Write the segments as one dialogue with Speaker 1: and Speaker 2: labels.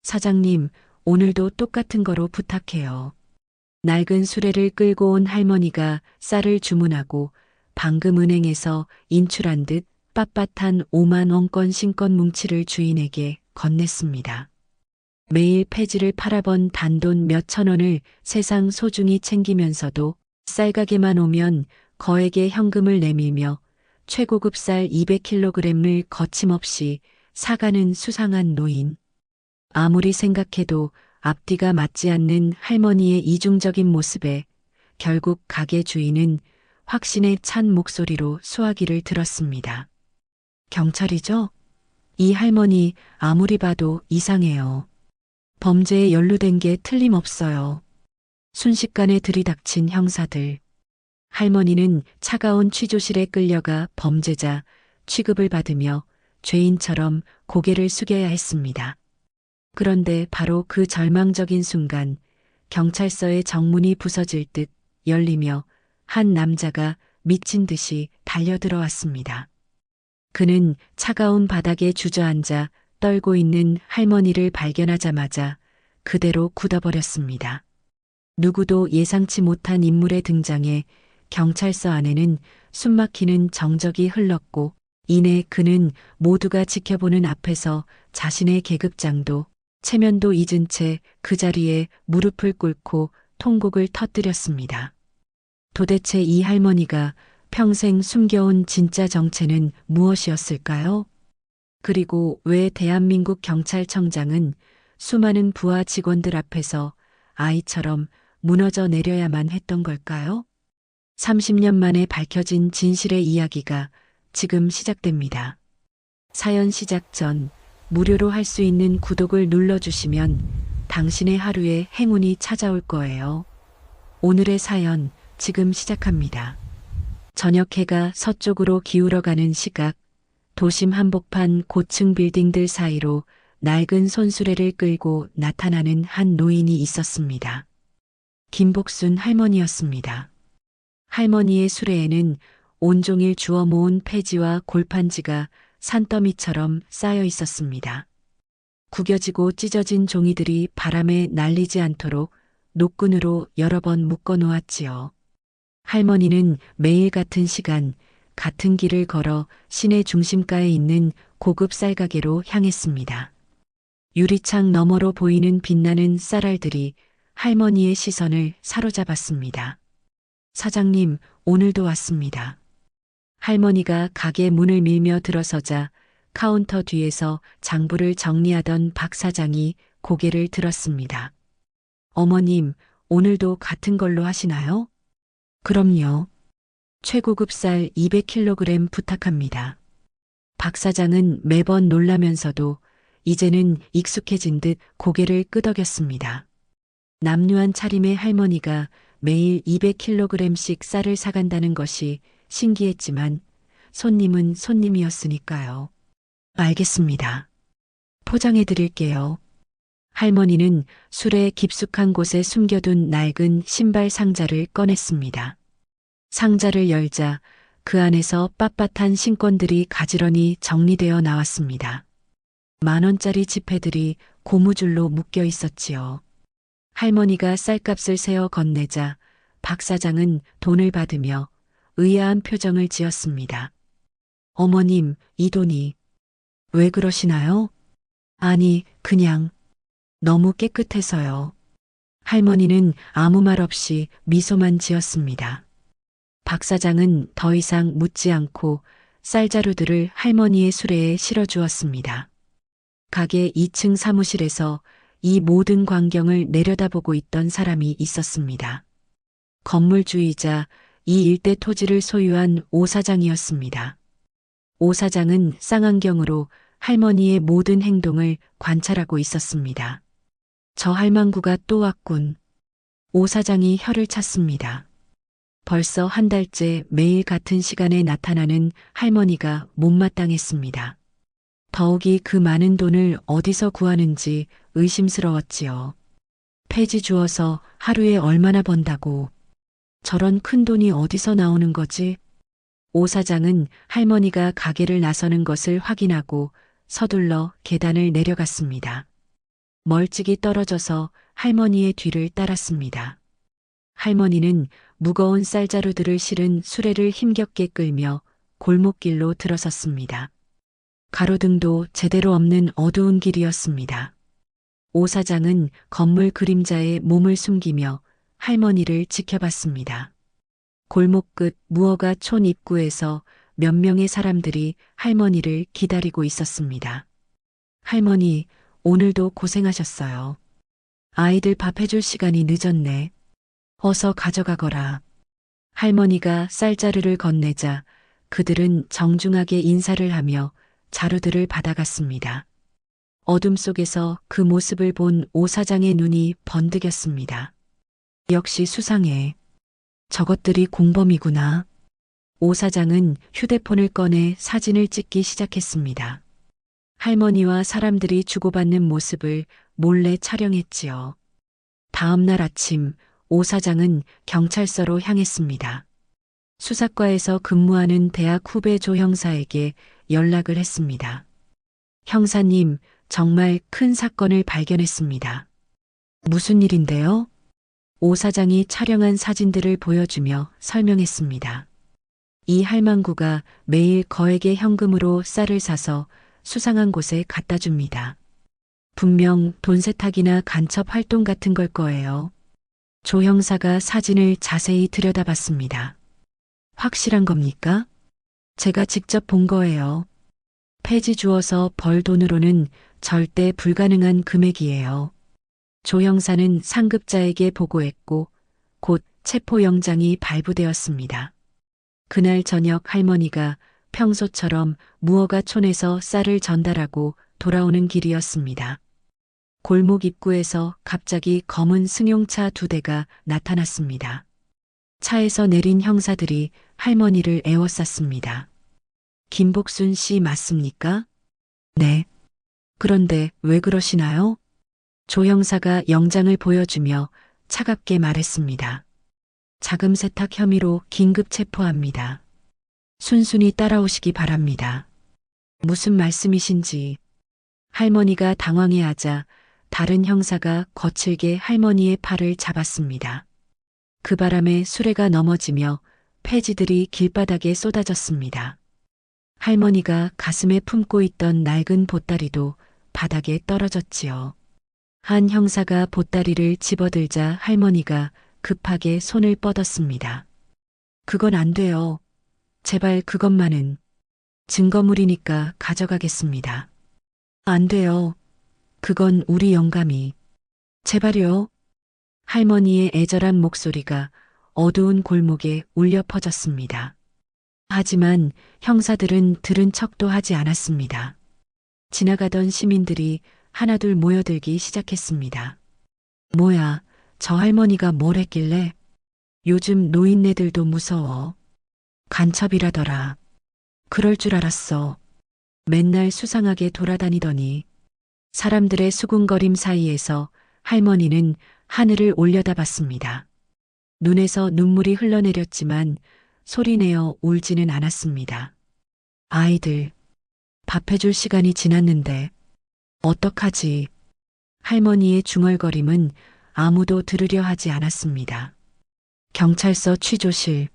Speaker 1: 사장님, 오늘도 똑같은 거로 부탁해요. 낡은 수레를 끌고 온 할머니가 쌀을 주문하고 방금 은행에서 인출한 듯 빳빳한 5만 원권 신권 뭉치를 주인에게 건넸습니다. 매일 폐지를 팔아본 단돈 몇천 원을 세상 소중히 챙기면서도 쌀가게만 오면 거액의 현금을 내밀며 최고급 쌀 200kg을 거침없이 사가는 수상한 노인. 아무리 생각해도 앞뒤가 맞지 않는 할머니의 이중적인 모습에 결국 가게 주인은 확신에 찬 목소리로 수화기를 들었습니다. 경찰이죠? 이 할머니 아무리 봐도 이상해요. 범죄에 연루된 게 틀림없어요. 순식간에 들이닥친 형사들. 할머니는 차가운 취조실에 끌려가 범죄자 취급을 받으며 죄인처럼 고개를 숙여야 했습니다. 그런데 바로 그 절망적인 순간 경찰서의 정문이 부서질 듯 열리며 한 남자가 미친 듯이 달려들어왔습니다. 그는 차가운 바닥에 주저앉아 떨고 있는 할머니를 발견하자마자 그대로 굳어버렸습니다. 누구도 예상치 못한 인물의 등장에 경찰서 안에는 숨막히는 정적이 흘렀고 이내 그는 모두가 지켜보는 앞에서 자신의 계급장도 체면도 잊은 채 그 자리에 무릎을 꿇고 통곡을 터뜨렸습니다. 도대체 이 할머니가 평생 숨겨온 진짜 정체는 무엇이었을까요? 그리고 왜 대한민국 경찰청장은 수많은 부하 직원들 앞에서 아이처럼 무너져 내려야만 했던 걸까요? 30년 만에 밝혀진 진실의 이야기가 지금 시작됩니다. 사연 시작 전 무료로 할 수 있는 구독을 눌러주시면 당신의 하루에 행운이 찾아올 거예요. 오늘의 사연 지금 시작합니다. 저녁 해가 서쪽으로 기울어가는 시각, 도심 한복판 고층 빌딩들 사이로 낡은 손수레를 끌고 나타나는 한 노인이 있었습니다. 김복순 할머니였습니다. 할머니의 수레에는 온종일 주워 모은 폐지와 골판지가 산더미처럼 쌓여 있었습니다. 구겨지고 찢어진 종이들이 바람에 날리지 않도록 노끈으로 여러 번 묶어 놓았지요. 할머니는 매일 같은 시간, 같은 길을 걸어 시내 중심가에 있는 고급 쌀가게로 향했습니다. 유리창 너머로 보이는 빛나는 쌀알들이 할머니의 시선을 사로잡았습니다. 사장님, 오늘도 왔습니다. 할머니가 가게 문을 밀며 들어서자 카운터 뒤에서 장부를 정리하던 박 사장이 고개를 들었습니다. 어머님, 오늘도 같은 걸로 하시나요? 그럼요. 최고급 쌀 200kg 부탁합니다. 박 사장은 매번 놀라면서도 이제는 익숙해진 듯 고개를 끄덕였습니다. 남루한 차림의 할머니가 매일 200kg씩 쌀을 사간다는 것이 신기했지만 손님은 손님이었으니까요. 알겠습니다. 포장해 드릴게요. 할머니는 술에 깊숙한 곳에 숨겨둔 낡은 신발 상자를 꺼냈습니다. 상자를 열자 그 안에서 빳빳한 신권들이 가지런히 정리되어 나왔습니다. 10,000원짜리 지폐들이 고무줄로 묶여 있었지요. 할머니가 쌀값을 세어 건네자 박 사장은 돈을 받으며 의아한 표정을 지었습니다. 어머님, 이 돈이 왜 그러시나요? 아니, 그냥 너무 깨끗해서요. 할머니는 아무 말 없이 미소만 지었습니다. 박 사장은 더 이상 묻지 않고 쌀자루들을 할머니의 수레에 실어주었습니다. 가게 2층 사무실에서 이 모든 광경을 내려다보고 있던 사람이 있었습니다. 건물주이자 이 일대 토지를 소유한 오 사장이었습니다. 오 사장은 쌍안경으로 할머니의 모든 행동을 관찰하고 있었습니다. 저 할망구가 또 왔군. 오 사장이 혀를 찼습니다. 벌써 한 달째 매일 같은 시간에 나타나는 할머니가 못마땅했습니다. 더욱이 그 많은 돈을 어디서 구하는지 의심스러웠지요. 폐지 주어서 하루에 얼마나 번다고. 저런 큰 돈이 어디서 나오는 거지? 오 사장은 할머니가 가게를 나서는 것을 확인하고 서둘러 계단을 내려갔습니다. 멀찍이 떨어져서 할머니의 뒤를 따랐습니다. 할머니는 무거운 쌀자루들을 실은 수레를 힘겹게 끌며 골목길로 들어섰습니다. 가로등도 제대로 없는 어두운 길이었습니다. 오 사장은 건물 그림자에 몸을 숨기며 할머니를 지켜봤습니다. 골목 끝 무허가 촌 입구에서 몇 명의 사람들이 할머니를 기다리고 있었습니다. 할머니, 오늘도 고생하셨어요. 아이들 밥 해줄 시간이 늦었네. 어서 가져가거라. 할머니가 쌀자루를 건네자 그들은 정중하게 인사를 하며 자루들을 받아갔습니다. 어둠 속에서 그 모습을 본 오 사장의 눈이 번득였습니다. 역시 수상해. 저것들이 공범이구나. 오 사장은 휴대폰을 꺼내 사진을 찍기 시작했습니다. 할머니와 사람들이 주고받는 모습을 몰래 촬영했지요. 다음 날 아침 오 사장은 경찰서로 향했습니다. 수사과에서 근무하는 대학 후배 조 형사에게 연락을 했습니다. 형사님, 정말 큰 사건을 발견했습니다. 무슨 일인데요? 오 사장이 촬영한 사진들을 보여주며 설명했습니다. 이 할망구가 매일 거액의 현금으로 쌀을 사서 수상한 곳에 갖다 줍니다. 분명 돈 세탁이나 간첩 활동 같은 걸 거예요. 조 형사가 사진을 자세히 들여다봤습니다. 확실한 겁니까? 제가 직접 본 거예요. 폐지 주어서 벌 돈으로는 절대 불가능한 금액이에요. 조 형사는 상급자에게 보고했고 곧 체포영장이 발부되었습니다. 그날 저녁 할머니가 평소처럼 무허가 촌에서 쌀을 전달하고 돌아오는 길이었습니다. 골목 입구에서 갑자기 검은 승용차 2대가 나타났습니다. 차에서 내린 형사들이 할머니를 에워쌌습니다. 김복순 씨 맞습니까? 네. 그런데 왜 그러시나요? 조 형사가 영장을 보여주며 차갑게 말했습니다. 자금 세탁 혐의로 긴급 체포합니다. 순순히 따라오시기 바랍니다. 무슨 말씀이신지. 할머니가 당황해하자 다른 형사가 거칠게 할머니의 팔을 잡았습니다. 그 바람에 수레가 넘어지며 폐지들이 길바닥에 쏟아졌습니다. 할머니가 가슴에 품고 있던 낡은 보따리도 바닥에 떨어졌지요. 한 형사가 보따리를 집어들자 할머니가 급하게 손을 뻗었습니다. 그건 안 돼요. 제발 그것만은. 증거물이니까 가져가겠습니다. 안 돼요. 그건 우리 영감이. 제발요. 할머니의 애절한 목소리가 어두운 골목에 울려 퍼졌습니다. 하지만 형사들은 들은 척도 하지 않았습니다. 지나가던 시민들이 하나둘 모여들기 시작했습니다. 뭐야, 저 할머니가 뭘 했길래? 요즘 노인네들도 무서워. 간첩이라더라. 그럴 줄 알았어. 맨날 수상하게 돌아다니더니. 사람들의 수군거림 사이에서 할머니는 하늘을 올려다봤습니다. 눈에서 눈물이 흘러내렸지만 소리내어 울지는 않았습니다. 아이들, 밥 해줄 시간이 지났는데 어떡하지? 할머니의 중얼거림은 아무도 들으려 하지 않았습니다. 경찰서 취조실,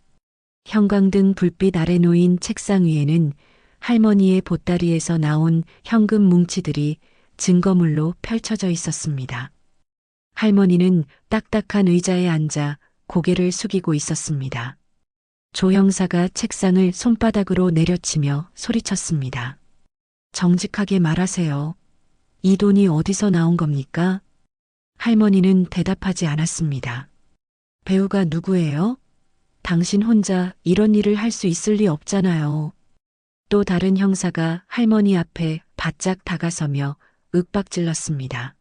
Speaker 1: 형광등 불빛 아래 놓인 책상 위에는 할머니의 보따리에서 나온 현금 뭉치들이 증거물로 펼쳐져 있었습니다. 할머니는 딱딱한 의자에 앉아 고개를 숙이고 있었습니다. 조 형사가 책상을 손바닥으로 내려치며 소리쳤습니다. 정직하게 말하세요. 이 돈이 어디서 나온 겁니까? 할머니는 대답하지 않았습니다. 배우가 누구예요? 당신 혼자 이런 일을 할 수 있을 리 없잖아요. 또 다른 형사가 할머니 앞에 바짝 다가서며 윽박질렀습니다.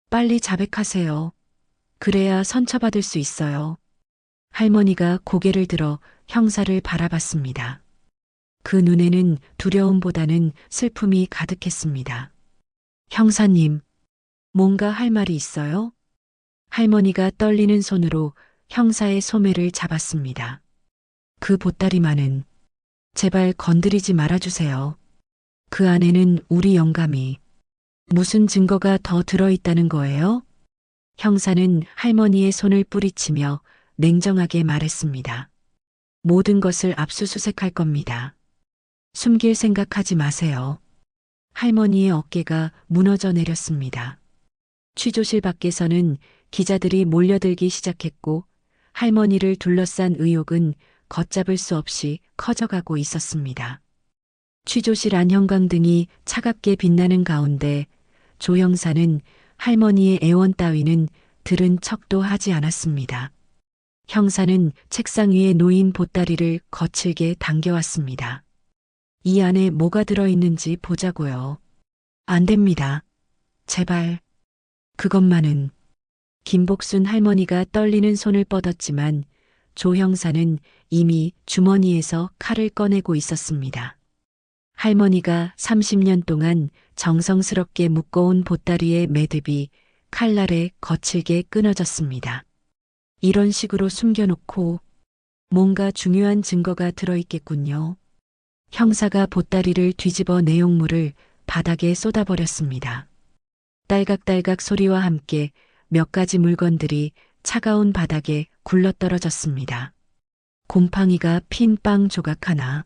Speaker 1: 빨리 자백하세요. 그래야 선처받을 수 있어요. 할머니가 고개를 들어 형사를 바라봤습니다. 그 눈에는 두려움보다는 슬픔이 가득했습니다. 형사님, 뭔가 할 말이 있어요? 할머니가 떨리는 손으로 형사의 소매를 잡았습니다. 그 보따리만은 제발 건드리지 말아주세요. 그 안에는 우리 영감이. 무슨 증거가 더 들어있다는 거예요? 형사는 할머니의 손을 뿌리치며 냉정하게 말했습니다. 모든 것을 압수수색할 겁니다. 숨길 생각하지 마세요. 할머니의 어깨가 무너져 내렸습니다. 취조실 밖에서는 기자들이 몰려들기 시작했고 할머니를 둘러싼 의혹은 걷잡을 수 없이 커져가고 있었습니다. 취조실 안 형광등이 차갑게 빛나는 가운데 조 형사는 할머니의 애원 따위는 들은 척도 하지 않았습니다. 형사는 책상 위에 놓인 보따리를 거칠게 당겨왔습니다. 이 안에 뭐가 들어있는지 보자고요. 안 됩니다. 제발. 그것만은. 김복순 할머니가 떨리는 손을 뻗었지만 조 형사는 이미 주머니에서 칼을 꺼내고 있었습니다. 할머니가 30년 동안 정성스럽게 묶어온 보따리의 매듭이 칼날에 거칠게 끊어졌습니다. 이런 식으로 숨겨놓고 뭔가 중요한 증거가 들어있겠군요. 형사가 보따리를 뒤집어 내용물을 바닥에 쏟아버렸습니다. 딸각딸각 소리와 함께 몇 가지 물건들이 차가운 바닥에 굴러떨어졌습니다. 곰팡이가 핀 빵 조각 하나,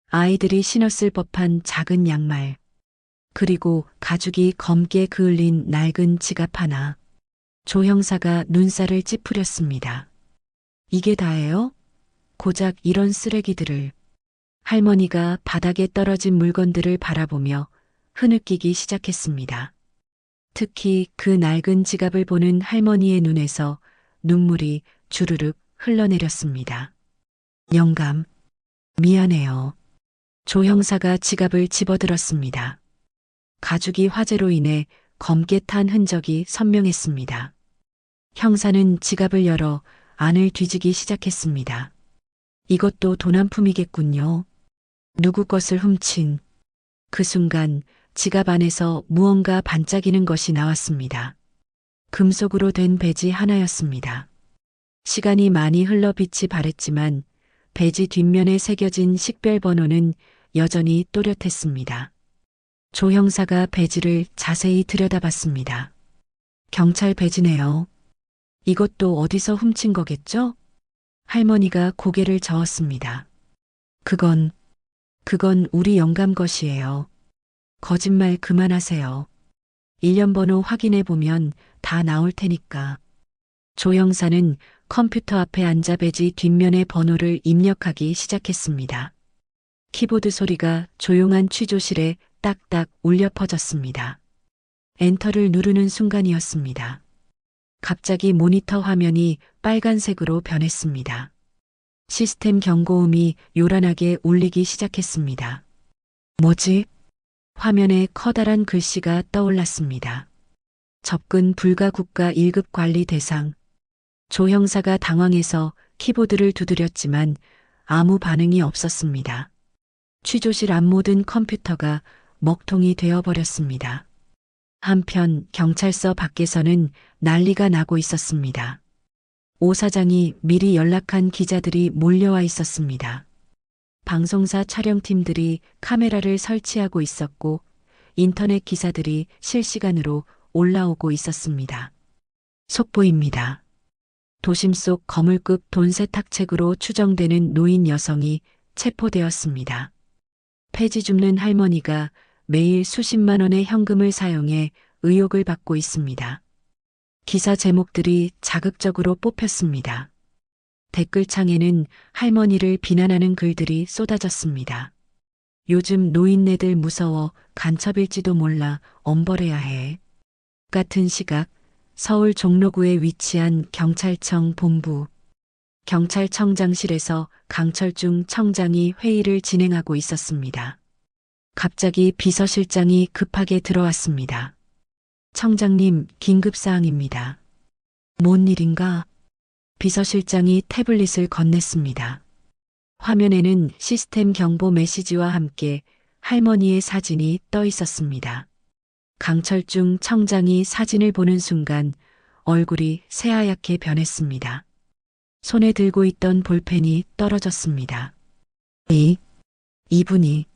Speaker 1: 아이들이 신었을 법한 작은 양말, 그리고 가죽이 검게 그을린 낡은 지갑 하나. 조 형사가 눈살을 찌푸렸습니다. 이게 다예요? 고작 이런 쓰레기들을. 할머니가 바닥에 떨어진 물건들을 바라보며 흐느끼기 시작했습니다. 특히 그 낡은 지갑을 보는 할머니의 눈에서 눈물이 주르륵 흘러내렸습니다. 영감, 미안해요. 조 형사가 지갑을 집어들었습니다. 가죽이 화재로 인해 검게 탄 흔적이 선명했습니다. 형사는 지갑을 열어 안을 뒤지기 시작했습니다. 이것도 돈 한 푼이겠군요. 누구 것을 훔친. 그 순간 지갑 안에서 무언가 반짝이는 것이 나왔습니다. 금속으로 된 배지 하나였습니다. 시간이 많이 흘러 빛이 바랬지만 배지 뒷면에 새겨진 식별 번호는 여전히 또렷했습니다. 조 형사가 배지를 자세히 들여다봤습니다. 경찰 배지네요. 이것도 어디서 훔친 거겠죠? 할머니가 고개를 저었습니다. 그건 우리 영감 것이에요. 거짓말 그만하세요. 일련 번호 확인해 보면 다 나올 테니까. 조 형사는 컴퓨터 앞에 앉아 배지 뒷면의 번호를 입력하기 시작했습니다. 키보드 소리가 조용한 취조실에 딱딱 울려 퍼졌습니다. 엔터를 누르는 순간이었습니다. 갑자기 모니터 화면이 빨간색으로 변했습니다. 시스템 경고음이 요란하게 울리기 시작했습니다. 뭐지? 화면에 커다란 글씨가 떠올랐습니다. 접근 불가 국가 1급 관리 대상. 조 형사가 당황해서 키보드를 두드렸지만 아무 반응이 없었습니다. 취조실 앞 모든 컴퓨터가 먹통이 되어버렸습니다. 한편 경찰서 밖에서는 난리가 나고 있었습니다. 오 사장이 미리 연락한 기자들이 몰려와 있었습니다. 방송사 촬영팀들이 카메라를 설치하고 있었고 인터넷 기사들이 실시간으로 올라오고 있었습니다. 속보입니다. 도심 속 거물급 돈 세탁책으로 추정되는 노인 여성이 체포되었습니다. 폐지 줍는 할머니가 매일 수십만 원의 현금을 사용해 의혹을 받고 있습니다. 기사 제목들이 자극적으로 뽑혔습니다. 댓글창에는 할머니를 비난하는 글들이 쏟아졌습니다. 요즘 노인네들 무서워 간첩일지도 몰라 엄벌해야 해. 같은 시각 서울 종로구에 위치한 경찰청 본부. 경찰청장실에서 강철중 청장이 회의를 진행하고 있었습니다. 갑자기 비서실장이 급하게 들어왔습니다. 청장님, 긴급사항입니다. 뭔 일인가? 비서실장이 태블릿을 건넸습니다. 화면에는 시스템 경보 메시지와 함께 할머니의 사진이 떠 있었습니다. 강철중 청장이 사진을 보는 순간 얼굴이 새하얗게 변했습니다. 손에 들고 있던 볼펜이 떨어졌습니다. 이분이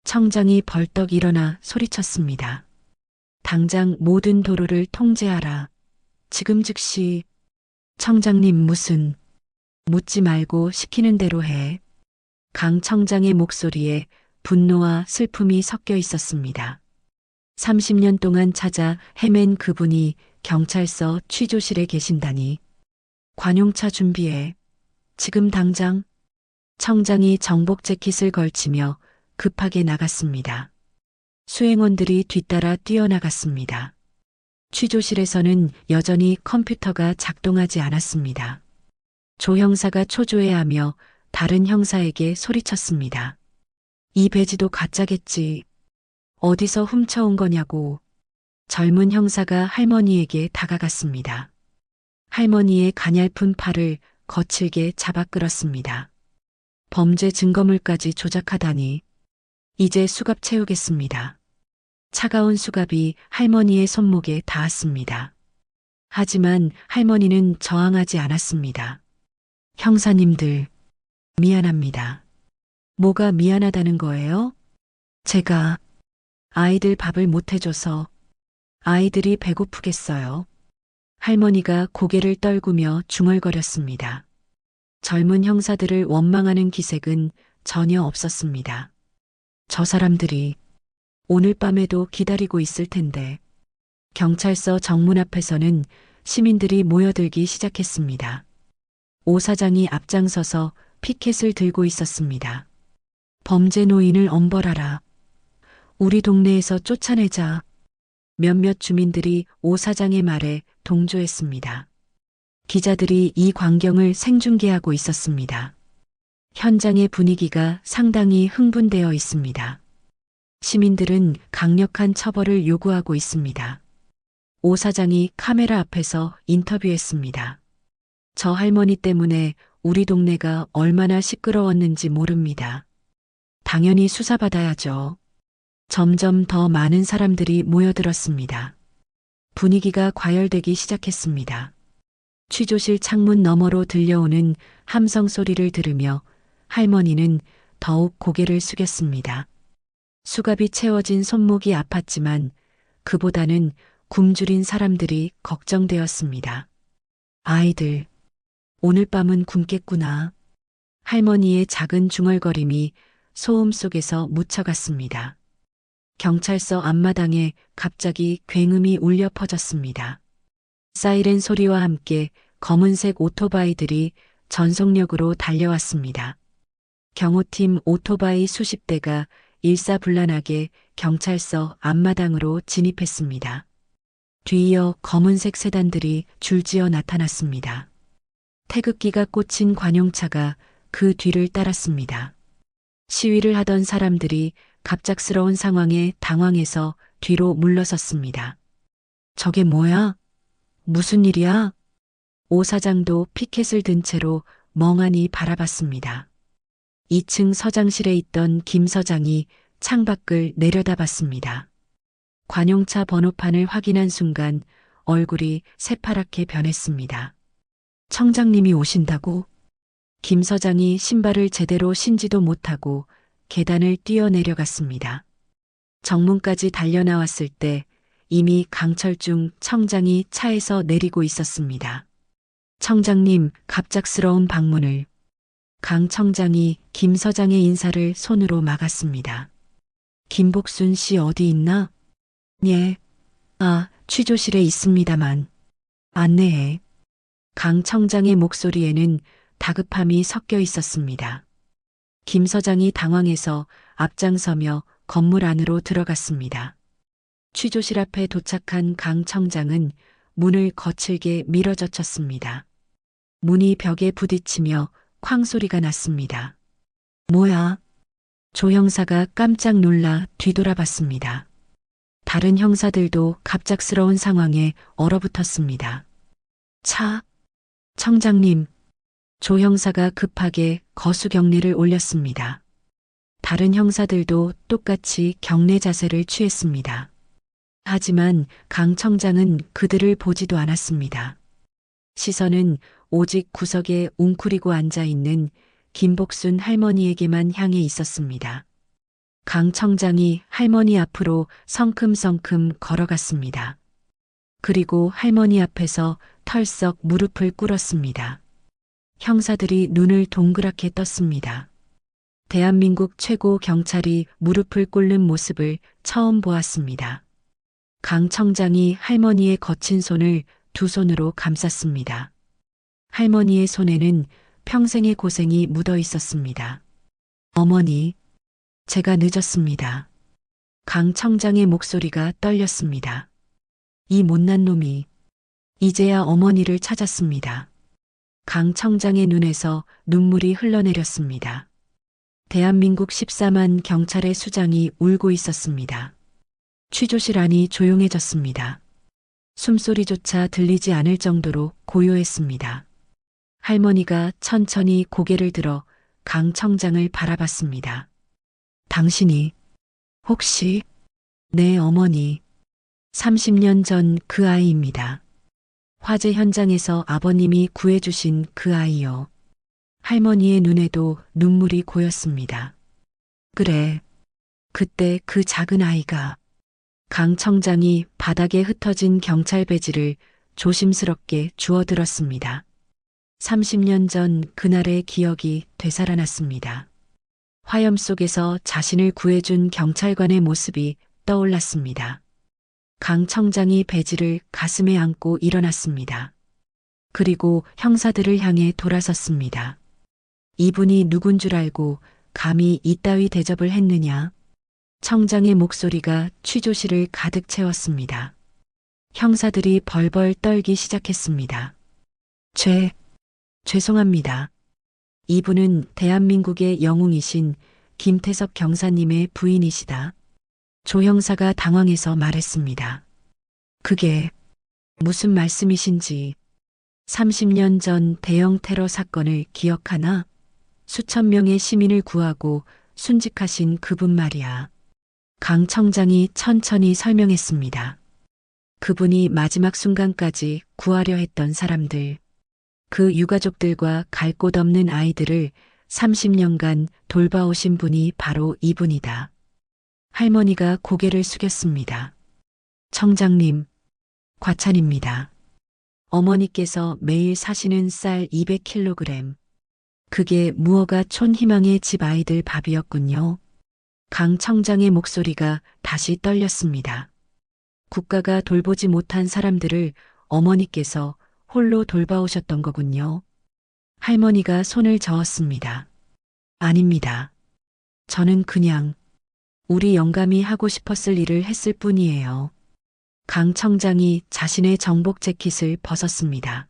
Speaker 1: 청장이 벌떡 일어나 소리쳤습니다. 당장 모든 도로를 통제하라. 지금 즉시. 청장님 무슨. 묻지 말고 시키는 대로 해. 강 청장의 목소리에 분노와 슬픔이 섞여 있었습니다. 30년 동안 찾아 헤맨 그분이 경찰서 취조실에 계신다니. 관용차 준비해. 지금 당장. 청장이 정복 재킷을 걸치며 급하게 나갔습니다. 수행원들이 뒤따라 뛰어나갔습니다. 취조실에서는 여전히 컴퓨터가 작동하지 않았습니다. 조 형사가 초조해하며 다른 형사에게 소리쳤습니다. 이 배지도 가짜겠지. 어디서 훔쳐온 거냐고. 젊은 형사가 할머니에게 다가갔습니다. 할머니의 가냘픈 팔을 거칠게 잡아 끌었습니다. 범죄 증거물까지 조작하다니. 이제 수갑 채우겠습니다. 차가운 수갑이 할머니의 손목에 닿았습니다. 하지만 할머니는 저항하지 않았습니다. 형사님들, 미안합니다. 뭐가 미안하다는 거예요? 제가 아이들 밥을 못 해줘서. 아이들이 배고프겠어요. 할머니가 고개를 떨구며 중얼거렸습니다. 젊은 형사들을 원망하는 기색은 전혀 없었습니다. 저 사람들이 오늘 밤에도 기다리고 있을 텐데. 경찰서 정문 앞에서는 시민들이 모여들기 시작했습니다. 오 사장이 앞장서서 피켓을 들고 있었습니다. 범죄 노인을 엄벌하라. 우리 동네에서 쫓아내자. 몇몇 주민들이 오 사장의 말에 동조했습니다. 기자들이 이 광경을 생중계하고 있었습니다. 현장의 분위기가 상당히 흥분되어 있습니다. 시민들은 강력한 처벌을 요구하고 있습니다. 오 사장이 카메라 앞에서 인터뷰했습니다. 저 할머니 때문에 우리 동네가 얼마나 시끄러웠는지 모릅니다. 당연히 수사받아야죠. 점점 더 많은 사람들이 모여들었습니다. 분위기가 과열되기 시작했습니다. 취조실 창문 너머로 들려오는 함성 소리를 들으며 할머니는 더욱 고개를 숙였습니다. 수갑이 채워진 손목이 아팠지만 그보다는 굶주린 사람들이 걱정되었습니다. 아이들, 오늘 밤은 굶겠구나. 할머니의 작은 중얼거림이 소음 속에서 묻혀갔습니다. 경찰서 앞마당에 갑자기 굉음이 울려 퍼졌습니다. 사이렌 소리와 함께 검은색 오토바이들이 전속력으로 달려왔습니다. 경호팀 오토바이 수십 대가 일사불란하게 경찰서 앞마당으로 진입했습니다. 뒤이어 검은색 세단들이 줄지어 나타났습니다. 태극기가 꽂힌 관용차가 그 뒤를 따랐습니다. 시위를 하던 사람들이 갑작스러운 상황에 당황해서 뒤로 물러섰습니다. 저게 뭐야? 무슨 일이야? 오 사장도 피켓을 든 채로 멍하니 바라봤습니다. 2층 서장실에 있던 김 서장이 창밖을 내려다봤습니다. 관용차 번호판을 확인한 순간 얼굴이 새파랗게 변했습니다. 청장님이 오신다고? 김 서장이 신발을 제대로 신지도 못하고 계단을 뛰어내려갔습니다. 정문까지 달려나왔을 때 이미 강철중 청장이 차에서 내리고 있었습니다. 청장님, 갑작스러운 방문을. 강 청장이 김 서장의 인사를 손으로 막았습니다. 김복순 씨 어디 있나? 예. 취조실에 있습니다만. 안내해. 강 청장의 목소리에는 다급함이 섞여 있었습니다. 김 서장이 당황해서 앞장서며 건물 안으로 들어갔습니다. 취조실 앞에 도착한 강 청장은 문을 거칠게 밀어젖혔습니다. 문이 벽에 부딪히며 쾅 소리가 났습니다. 뭐야? 조 형사가 깜짝 놀라 뒤돌아봤습니다. 다른 형사들도 갑작스러운 상황에 얼어붙었습니다. 청장님. 조 형사가 급하게 거수 경례를 올렸습니다. 다른 형사들도 똑같이 경례 자세를 취했습니다. 하지만 강 청장은 그들을 보지도 않았습니다. 시선은 오직 구석에 웅크리고 앉아 있는 김복순 할머니에게만 향해 있었습니다. 강 청장이 할머니 앞으로 성큼성큼 걸어갔습니다. 그리고 할머니 앞에서 털썩 무릎을 꿇었습니다. 형사들이 눈을 동그랗게 떴습니다. 대한민국 최고 경찰이 무릎을 꿇는 모습을 처음 보았습니다. 강 청장이 할머니의 거친 손을 두 손으로 감쌌습니다. 할머니의 손에는 평생의 고생이 묻어 있었습니다. 어머니, 제가 늦었습니다. 강 청장의 목소리가 떨렸습니다. 이 못난 놈이 이제야 어머니를 찾았습니다. 강 청장의 눈에서 눈물이 흘러내렸습니다. 대한민국 14만 경찰의 수장이 울고 있었습니다. 취조실 안이 조용해졌습니다. 숨소리조차 들리지 않을 정도로 고요했습니다. 할머니가 천천히 고개를 들어 강 청장을 바라봤습니다. 당신이 혹시 내 어머니 30년 전 그 아이입니다. 화재 현장에서 아버님이 구해주신 그 아이요. 할머니의 눈에도 눈물이 고였습니다. 그래, 그때 그 작은 아이가 강 청장이 바닥에 흩어진 경찰 배지를 조심스럽게 주워들었습니다. 30년 전 그날의 기억이 되살아났습니다. 화염 속에서 자신을 구해준 경찰관의 모습이 떠올랐습니다. 강 청장이 배지를 가슴에 안고 일어났습니다. 그리고 형사들을 향해 돌아섰습니다. 이분이 누군 줄 알고 감히 이따위 대접을 했느냐? 청장의 목소리가 취조실을 가득 채웠습니다. 형사들이 벌벌 떨기 시작했습니다. 죄송합니다. 이분은 대한민국의 영웅이신 김태섭 경사님의 부인이시다. 조 형사가 당황해서 말했습니다. 그게 무슨 말씀이신지. 30년 전 대형 테러 사건을 기억하나? 수천 명의 시민을 구하고 순직하신 그분 말이야. 강 청장이 천천히 설명했습니다. 그분이 마지막 순간까지 구하려 했던 사람들, 그 유가족들과 갈 곳 없는 아이들을 30년간 돌봐오신 분이 바로 이분이다. 할머니가 고개를 숙였습니다. 청장님, 과찬입니다. 어머니께서 매일 사시는 쌀 200kg. 그게 무허가 촌희망의 집 아이들 밥이었군요. 강 청장의 목소리가 다시 떨렸습니다. 국가가 돌보지 못한 사람들을 어머니께서 홀로 돌봐오셨던 거군요. 할머니가 손을 저었습니다. 아닙니다. 저는 그냥 우리 영감이 하고 싶었을 일을 했을 뿐이에요. 강 청장이 자신의 정복 재킷을 벗었습니다.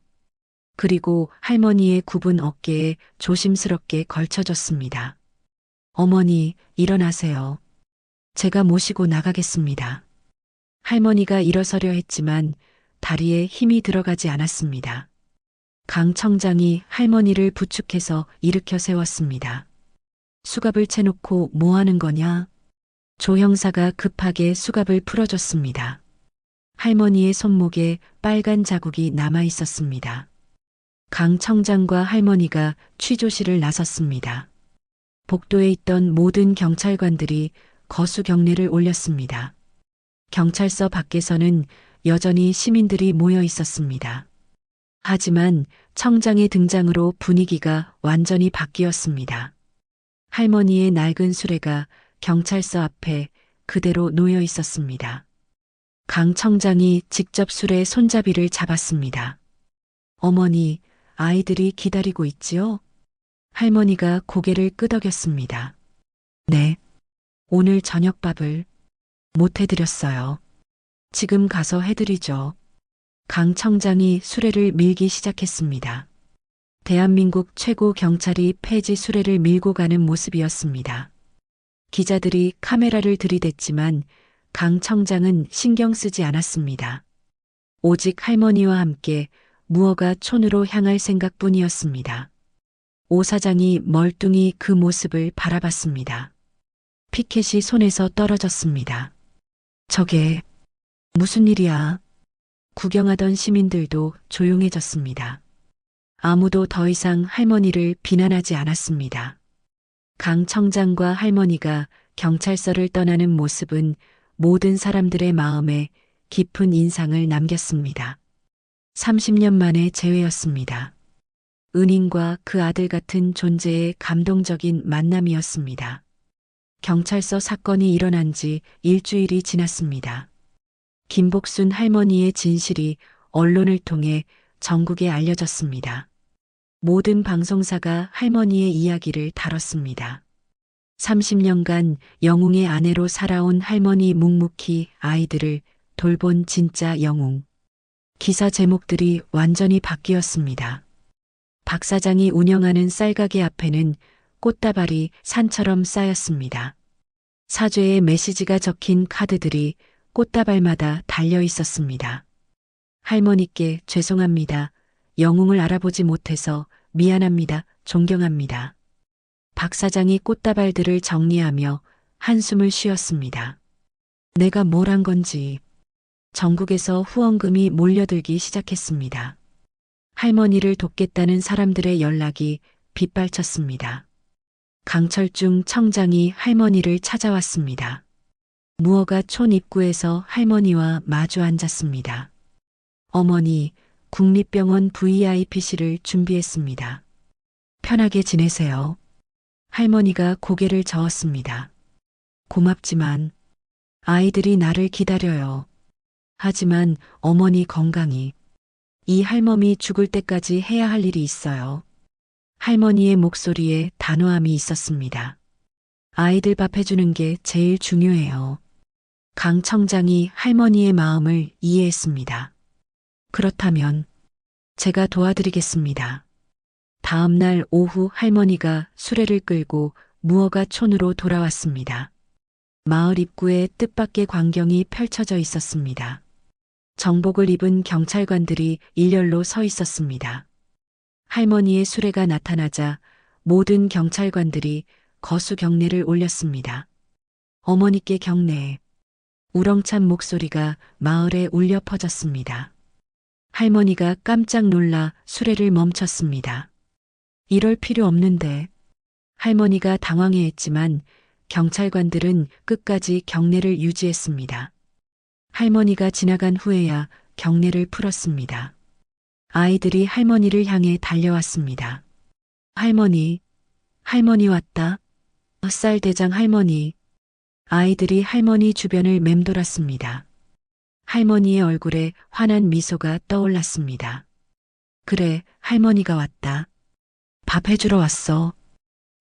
Speaker 1: 그리고 할머니의 굽은 어깨에 조심스럽게 걸쳐줬습니다. 어머니, 일어나세요. 제가 모시고 나가겠습니다. 할머니가 일어서려 했지만 다리에 힘이 들어가지 않았습니다. 강 청장이 할머니를 부축해서 일으켜 세웠습니다. 수갑을 채놓고 뭐 하는 거냐? 조 형사가 급하게 수갑을 풀어줬습니다. 할머니의 손목에 빨간 자국이 남아 있었습니다. 강 청장과 할머니가 취조실을 나섰습니다. 복도에 있던 모든 경찰관들이 거수 경례를 올렸습니다. 경찰서 밖에서는 여전히 시민들이 모여 있었습니다. 하지만 청장의 등장으로 분위기가 완전히 바뀌었습니다. 할머니의 낡은 수레가 경찰서 앞에 그대로 놓여 있었습니다. 강 청장이 직접 수레 손잡이를 잡았습니다. 어머니, 아이들이 기다리고 있지요? 할머니가 고개를 끄덕였습니다. 네, 오늘 저녁밥을 못 해드렸어요. 지금 가서 해드리죠. 강 청장이 수레를 밀기 시작했습니다. 대한민국 최고 경찰이 폐지 수레를 밀고 가는 모습이었습니다. 기자들이 카메라를 들이댔지만 강 청장은 신경 쓰지 않았습니다. 오직 할머니와 함께 무허가 촌으로 향할 생각뿐이었습니다. 오 사장이 멀뚱히 그 모습을 바라봤습니다. 피켓이 손에서 떨어졌습니다. 저게 무슨 일이야? 구경하던 시민들도 조용해졌습니다. 아무도 더 이상 할머니를 비난하지 않았습니다. 강 청장과 할머니가 경찰서를 떠나는 모습은 모든 사람들의 마음에 깊은 인상을 남겼습니다. 30년 만의 재회였습니다. 은인과 그 아들 같은 존재의 감동적인 만남이었습니다. 경찰서 사건이 일어난 지 일주일이 지났습니다. 김복순 할머니의 진실이 언론을 통해 전국에 알려졌습니다. 모든 방송사가 할머니의 이야기를 다뤘습니다. 30년간 영웅의 아내로 살아온 할머니 묵묵히 아이들을 돌본 진짜 영웅. 기사 제목들이 완전히 바뀌었습니다. 박 사장이 운영하는 쌀가게 앞에는 꽃다발이 산처럼 쌓였습니다. 사죄의 메시지가 적힌 카드들이 꽃다발마다 달려 있었습니다. 할머니께 죄송합니다. 영웅을 알아보지 못해서 미안합니다. 존경합니다. 박 사장이 꽃다발들을 정리하며 한숨을 쉬었습니다. 내가 뭘 한 건지. 전국에서 후원금이 몰려들기 시작했습니다. 할머니를 돕겠다는 사람들의 연락이 빗발쳤습니다. 강철중 청장이 할머니를 찾아왔습니다. 무허가 촌 입구에서 할머니와 마주 앉았습니다. 어머니, 국립병원 VIP실을 준비했습니다. 편하게 지내세요. 할머니가 고개를 저었습니다. 고맙지만 아이들이 나를 기다려요. 하지만 어머니 건강이. 이 할멈이 죽을 때까지 해야 할 일이 있어요. 할머니의 목소리에 단호함이 있었습니다. 아이들 밥 해주는 게 제일 중요해요. 강 청장이 할머니의 마음을 이해했습니다. 그렇다면 제가 도와드리겠습니다. 다음 날 오후 할머니가 수레를 끌고 무허가 촌으로 돌아왔습니다. 마을 입구에 뜻밖의 광경이 펼쳐져 있었습니다. 정복을 입은 경찰관들이 일렬로 서 있었습니다. 할머니의 수레가 나타나자 모든 경찰관들이 거수 경례를 올렸습니다. 어머니께 경례. 우렁찬 목소리가 마을에 울려 퍼졌습니다. 할머니가 깜짝 놀라 수레를 멈췄습니다. 이럴 필요 없는데. 할머니가 당황해했지만 경찰관들은 끝까지 경례를 유지했습니다. 할머니가 지나간 후에야 경례를 풀었습니다. 아이들이 할머니를 향해 달려왔습니다. 할머니, 할머니 왔다. 쌀대장 할머니. 아이들이 할머니 주변을 맴돌았습니다. 할머니의 얼굴에 환한 미소가 떠올랐습니다. 그래, 할머니가 왔다. 밥 해주러 왔어.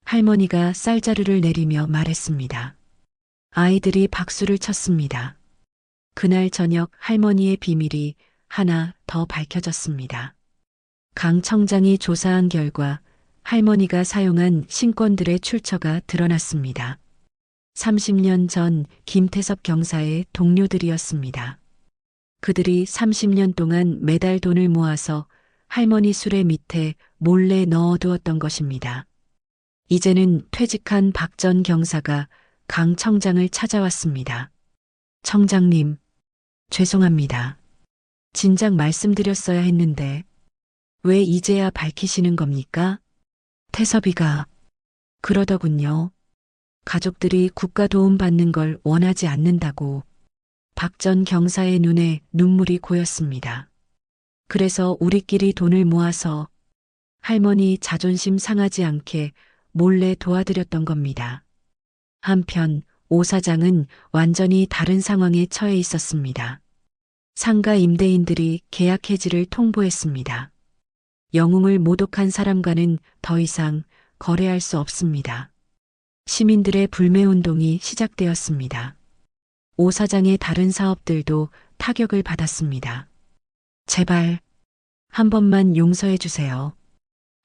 Speaker 1: 할머니가 쌀자루를 내리며 말했습니다. 아이들이 박수를 쳤습니다. 그날 저녁 할머니의 비밀이 하나 더 밝혀졌습니다. 강 청장이 조사한 결과 할머니가 사용한 신권들의 출처가 드러났습니다. 30년 전 김태섭 경사의 동료들이었습니다. 그들이 30년 동안 매달 돈을 모아서 할머니 수레 밑에 몰래 넣어두었던 것입니다. 이제는 퇴직한 박 전 경사가 강 청장을 찾아왔습니다. 청장님, 죄송합니다. 진작 말씀드렸어야 했는데 왜 이제야 밝히시는 겁니까? 태섭이가 그러더군요. 가족들이 국가 도움 받는 걸 원하지 않는다고. 박 전 경사의 눈에 눈물이 고였습니다. 그래서 우리끼리 돈을 모아서 할머니 자존심 상하지 않게 몰래 도와드렸던 겁니다. 한편 오 사장은 완전히 다른 상황에 처해 있었습니다. 상가 임대인들이 계약 해지를 통보했습니다. 영웅을 모독한 사람과는 더 이상 거래할 수 없습니다. 시민들의 불매운동이 시작되었습니다. 오 사장의 다른 사업들도 타격을 받았습니다. 제발 한 번만 용서해 주세요.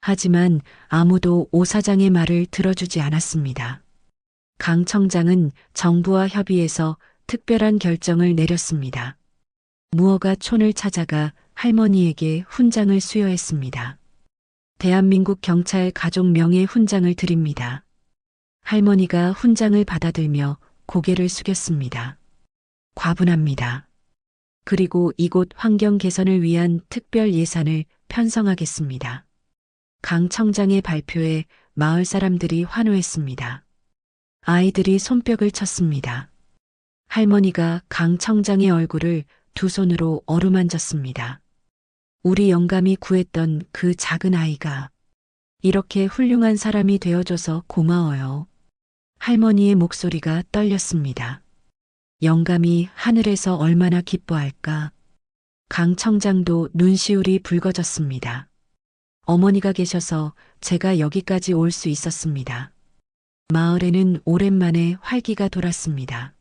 Speaker 1: 하지만 아무도 오 사장의 말을 들어주지 않았습니다. 강 청장은 정부와 협의해서 특별한 결정을 내렸습니다. 무허가 촌을 찾아가 할머니에게 훈장을 수여했습니다. 대한민국 경찰 가족 명예 훈장을 드립니다. 할머니가 훈장을 받아들며 고개를 숙였습니다. 과분합니다. 그리고 이곳 환경 개선을 위한 특별 예산을 편성하겠습니다. 강 청장의 발표에 마을 사람들이 환호했습니다. 아이들이 손뼉을 쳤습니다. 할머니가 강 청장의 얼굴을 두 손으로 어루만졌습니다. 우리 영감이 구했던 그 작은 아이가 이렇게 훌륭한 사람이 되어줘서 고마워요. 할머니의 목소리가 떨렸습니다. 영감이 하늘에서 얼마나 기뻐할까. 강 청장도 눈시울이 붉어졌습니다. 어머니가 계셔서 제가 여기까지 올 수 있었습니다. 마을에는 오랜만에 활기가 돌았습니다.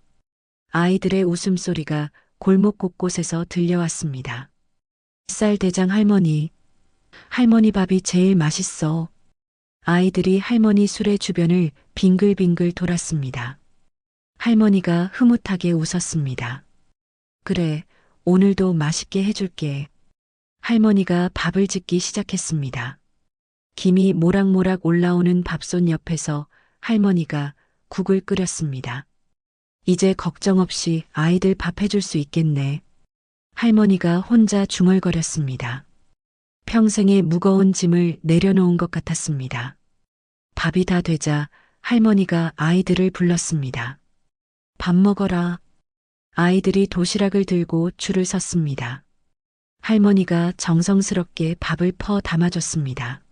Speaker 1: 아이들의 웃음소리가 골목 곳곳에서 들려왔습니다. 쌀 대장 할머니, 할머니 밥이 제일 맛있어. 아이들이 할머니 수레 주변을 빙글빙글 돌았습니다. 할머니가 흐뭇하게 웃었습니다. 그래, 오늘도 맛있게 해줄게. 할머니가 밥을 짓기 시작했습니다. 김이 모락모락 올라오는 밥솥 옆에서 할머니가 국을 끓였습니다. 이제 걱정 없이 아이들 밥 해줄 수 있겠네. 할머니가 혼자 중얼거렸습니다. 평생의 무거운 짐을 내려놓은 것 같았습니다. 밥이 다 되자 할머니가 아이들을 불렀습니다. 밥 먹어라. 아이들이 도시락을 들고 줄을 섰습니다. 할머니가 정성스럽게 밥을 퍼 담아줬습니다.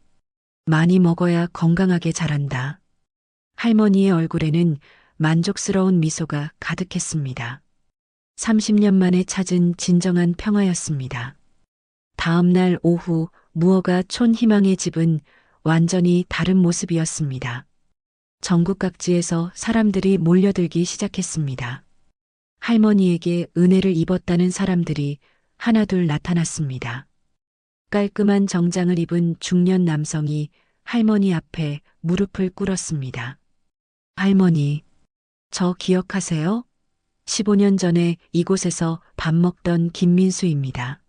Speaker 1: 많이 먹어야 건강하게 자란다. 할머니의 얼굴에는 만족스러운 미소가 가득했습니다. 30년 만에 찾은 진정한 평화였습니다. 다음 날 오후 무허가 촌 희망의 집은 완전히 다른 모습이었습니다. 전국 각지에서 사람들이 몰려들기 시작했습니다. 할머니에게 은혜를 입었다는 사람들이 하나둘 나타났습니다. 깔끔한 정장을 입은 중년 남성이 할머니 앞에 무릎을 꿇었습니다. 할머니, 저 기억하세요? 15년 전에 이곳에서 밥 먹던 김민수입니다.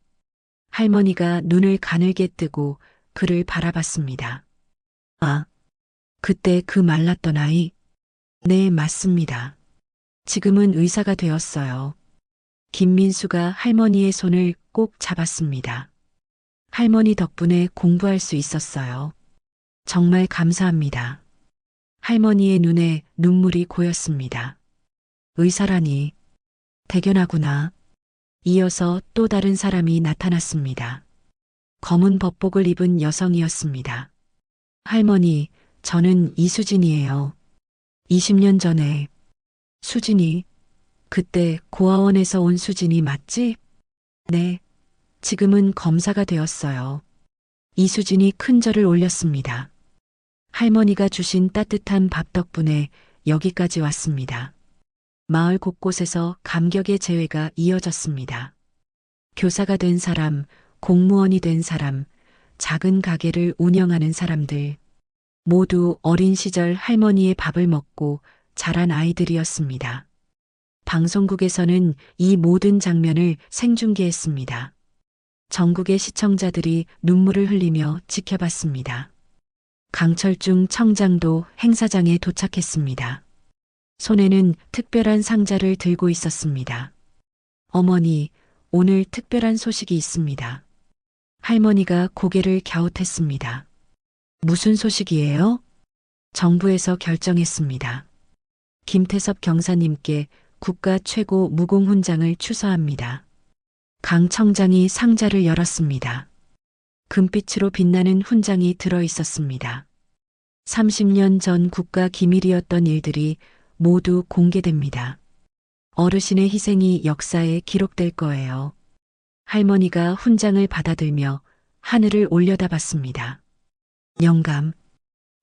Speaker 1: 할머니가 눈을 가늘게 뜨고 그를 바라봤습니다. 아, 그때 그 말랐던 아이? 네, 맞습니다. 지금은 의사가 되었어요. 김민수가 할머니의 손을 꼭 잡았습니다. 할머니 덕분에 공부할 수 있었어요. 정말 감사합니다. 할머니의 눈에 눈물이 고였습니다. 의사라니, 대견하구나. 이어서 또 다른 사람이 나타났습니다. 검은 법복을 입은 여성이었습니다. 할머니, 저는 이수진이에요. 20년 전에. 수진이, 그때 고아원에서 온 수진이 맞지? 네, 지금은 검사가 되었어요. 이수진이 큰 절을 올렸습니다. 할머니가 주신 따뜻한 밥 덕분에 여기까지 왔습니다. 마을 곳곳에서 감격의 재회가 이어졌습니다. 교사가 된 사람, 공무원이 된 사람, 작은 가게를 운영하는 사람들, 모두 어린 시절 할머니의 밥을 먹고 자란 아이들이었습니다. 방송국에서는 이 모든 장면을 생중계했습니다. 전국의 시청자들이 눈물을 흘리며 지켜봤습니다. 강철중 청장도 행사장에 도착했습니다. 손에는 특별한 상자를 들고 있었습니다. 어머니, 오늘 특별한 소식이 있습니다. 할머니가 고개를 갸웃했습니다. 무슨 소식이에요? 정부에서 결정했습니다. 김태섭 경사님께 국가 최고 무공훈장을 추서합니다. 강 청장이 상자를 열었습니다. 금빛으로 빛나는 훈장이 들어 있었습니다. 30년 전 국가 기밀이었던 일들이 모두 공개됩니다. 어르신의 희생이 역사에 기록될 거예요. 할머니가 훈장을 받아들며 하늘을 올려다봤습니다. 영감,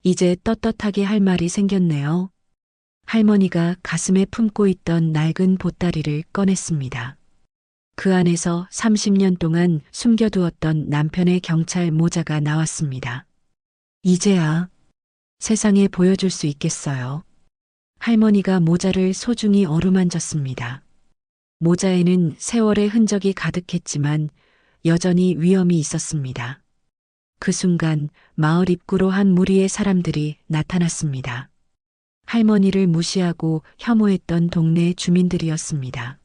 Speaker 1: 이제 떳떳하게 할 말이 생겼네요. 할머니가 가슴에 품고 있던 낡은 보따리를 꺼냈습니다. 그 안에서 30년 동안 숨겨두었던 남편의 경찰 모자가 나왔습니다. 이제야 세상에 보여줄 수 있겠어요. 할머니가 모자를 소중히 어루만졌습니다. 모자에는 세월의 흔적이 가득했지만 여전히 위엄이 있었습니다. 그 순간 마을 입구로 한 무리의 사람들이 나타났습니다. 할머니를 무시하고 혐오했던 동네 주민들이었습니다.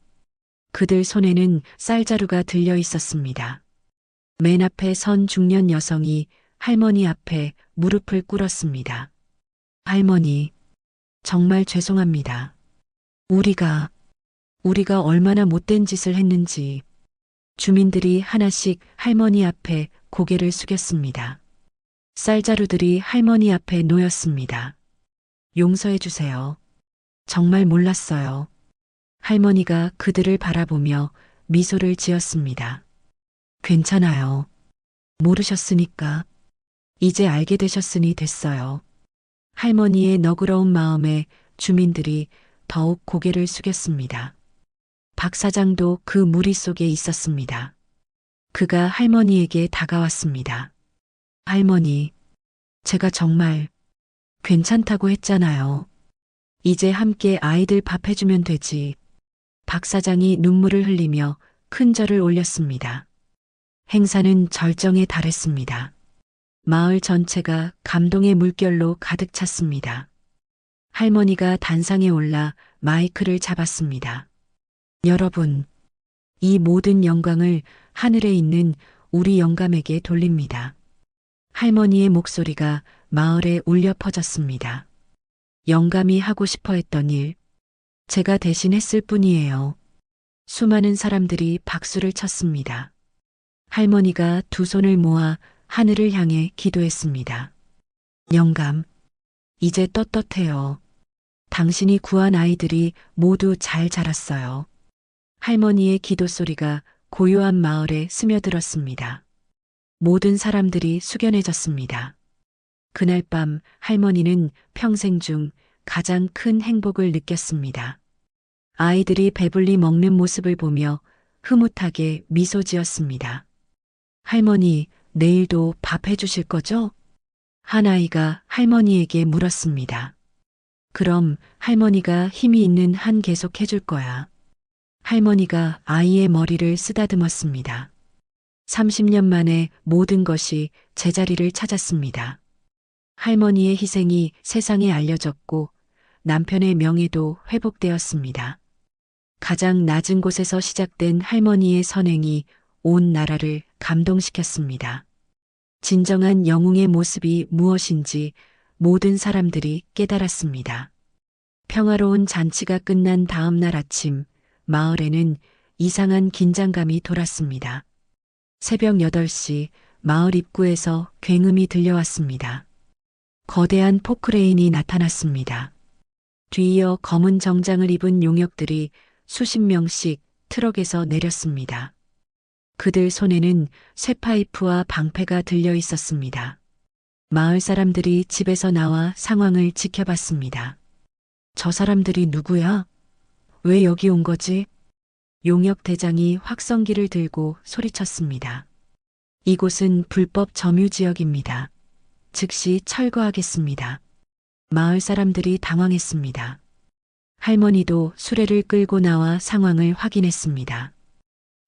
Speaker 1: 그들 손에는 쌀자루가 들려 있었습니다. 맨 앞에 선 중년 여성이 할머니 앞에 무릎을 꿇었습니다. 할머니, 정말 죄송합니다. 우리가 얼마나 못된 짓을 했는지. 주민들이 하나씩 할머니 앞에 고개를 숙였습니다. 쌀자루들이 할머니 앞에 놓였습니다. 용서해 주세요. 정말 몰랐어요. 할머니가 그들을 바라보며 미소를 지었습니다. 괜찮아요. 모르셨으니까. 이제 알게 되셨으니 됐어요. 할머니의 너그러운 마음에 주민들이 더욱 고개를 숙였습니다. 박 사장도 그 무리 속에 있었습니다. 그가 할머니에게 다가왔습니다. 할머니, 제가 정말 괜찮다고 했잖아요. 이제 함께 아이들 밥 해주면 되지. 박 사장이 눈물을 흘리며 큰 절을 올렸습니다. 행사는 절정에 달했습니다. 마을 전체가 감동의 물결로 가득 찼습니다. 할머니가 단상에 올라 마이크를 잡았습니다. 여러분, 이 모든 영광을 하늘에 있는 우리 영감에게 돌립니다. 할머니의 목소리가 마을에 울려 퍼졌습니다. 영감이 하고 싶어 했던 일, 제가 대신 했을 뿐이에요. 수많은 사람들이 박수를 쳤습니다. 할머니가 두 손을 모아 하늘을 향해 기도했습니다. 영감, 이제 떳떳해요. 당신이 구한 아이들이 모두 잘 자랐어요. 할머니의 기도 소리가 고요한 마을에 스며들었습니다. 모든 사람들이 숙연해졌습니다. 그날 밤 할머니는 평생 중 가장 큰 행복을 느꼈습니다. 아이들이 배불리 먹는 모습을 보며 흐뭇하게 미소 지었습니다. 할머니, 내일도 밥 해주실 거죠? 한 아이가 할머니에게 물었습니다. 그럼 할머니가 힘이 있는 한 계속 해줄 거야. 할머니가 아이의 머리를 쓰다듬었습니다. 30년 만에 모든 것이 제자리를 찾았습니다. 할머니의 희생이 세상에 알려졌고 남편의 명예도 회복되었습니다. 가장 낮은 곳에서 시작된 할머니의 선행이 온 나라를 감동시켰습니다. 진정한 영웅의 모습이 무엇인지 모든 사람들이 깨달았습니다. 평화로운 잔치가 끝난 다음 날 아침, 마을에는 이상한 긴장감이 돌았습니다. 새벽 8시 마을 입구에서 굉음이 들려왔습니다. 거대한 포크레인이 나타났습니다. 뒤이어 검은 정장을 입은 용역들이 수십 명씩 트럭에서 내렸습니다. 그들 손에는 쇠파이프와 방패가 들려 있었습니다. 마을 사람들이 집에서 나와 상황을 지켜봤습니다. 저 사람들이 누구야? 왜 여기 온 거지? 용역 대장이 확성기를 들고 소리쳤습니다. 이곳은 불법 점유 지역입니다. 즉시 철거하겠습니다. 마을 사람들이 당황했습니다. 할머니도 수레를 끌고 나와 상황을 확인했습니다.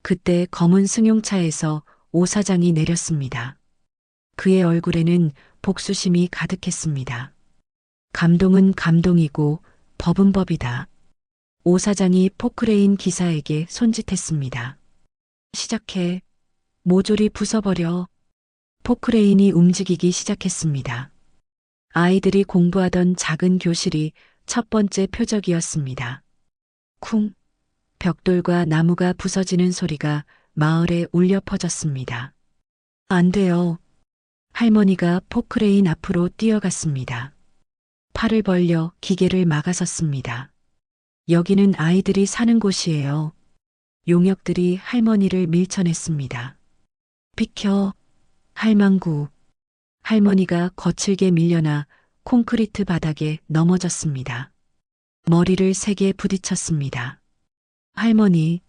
Speaker 1: 그때 검은 승용차에서 오 사장이 내렸습니다. 그의 얼굴에는 복수심이 가득했습니다. 감동은 감동이고 법은 법이다. 오 사장이 포크레인 기사에게 손짓했습니다. 시작해. 모조리 부숴버려. 포크레인이 움직이기 시작했습니다. 아이들이 공부하던 작은 교실이 첫 번째 표적이었습니다. 쿵. 벽돌과 나무가 부서지는 소리가 마을에 울려 퍼졌습니다. 안 돼요. 할머니가 포크레인 앞으로 뛰어갔습니다. 팔을 벌려 기계를 막아섰습니다. 여기는 아이들이 사는 곳이에요. 용역들이 할머니를 밀쳐냈습니다. 비켜. 할망구. 할머니가 거칠게 밀려나 콘크리트 바닥에 넘어졌습니다. 머리를 세게 부딪혔습니다. 할머니.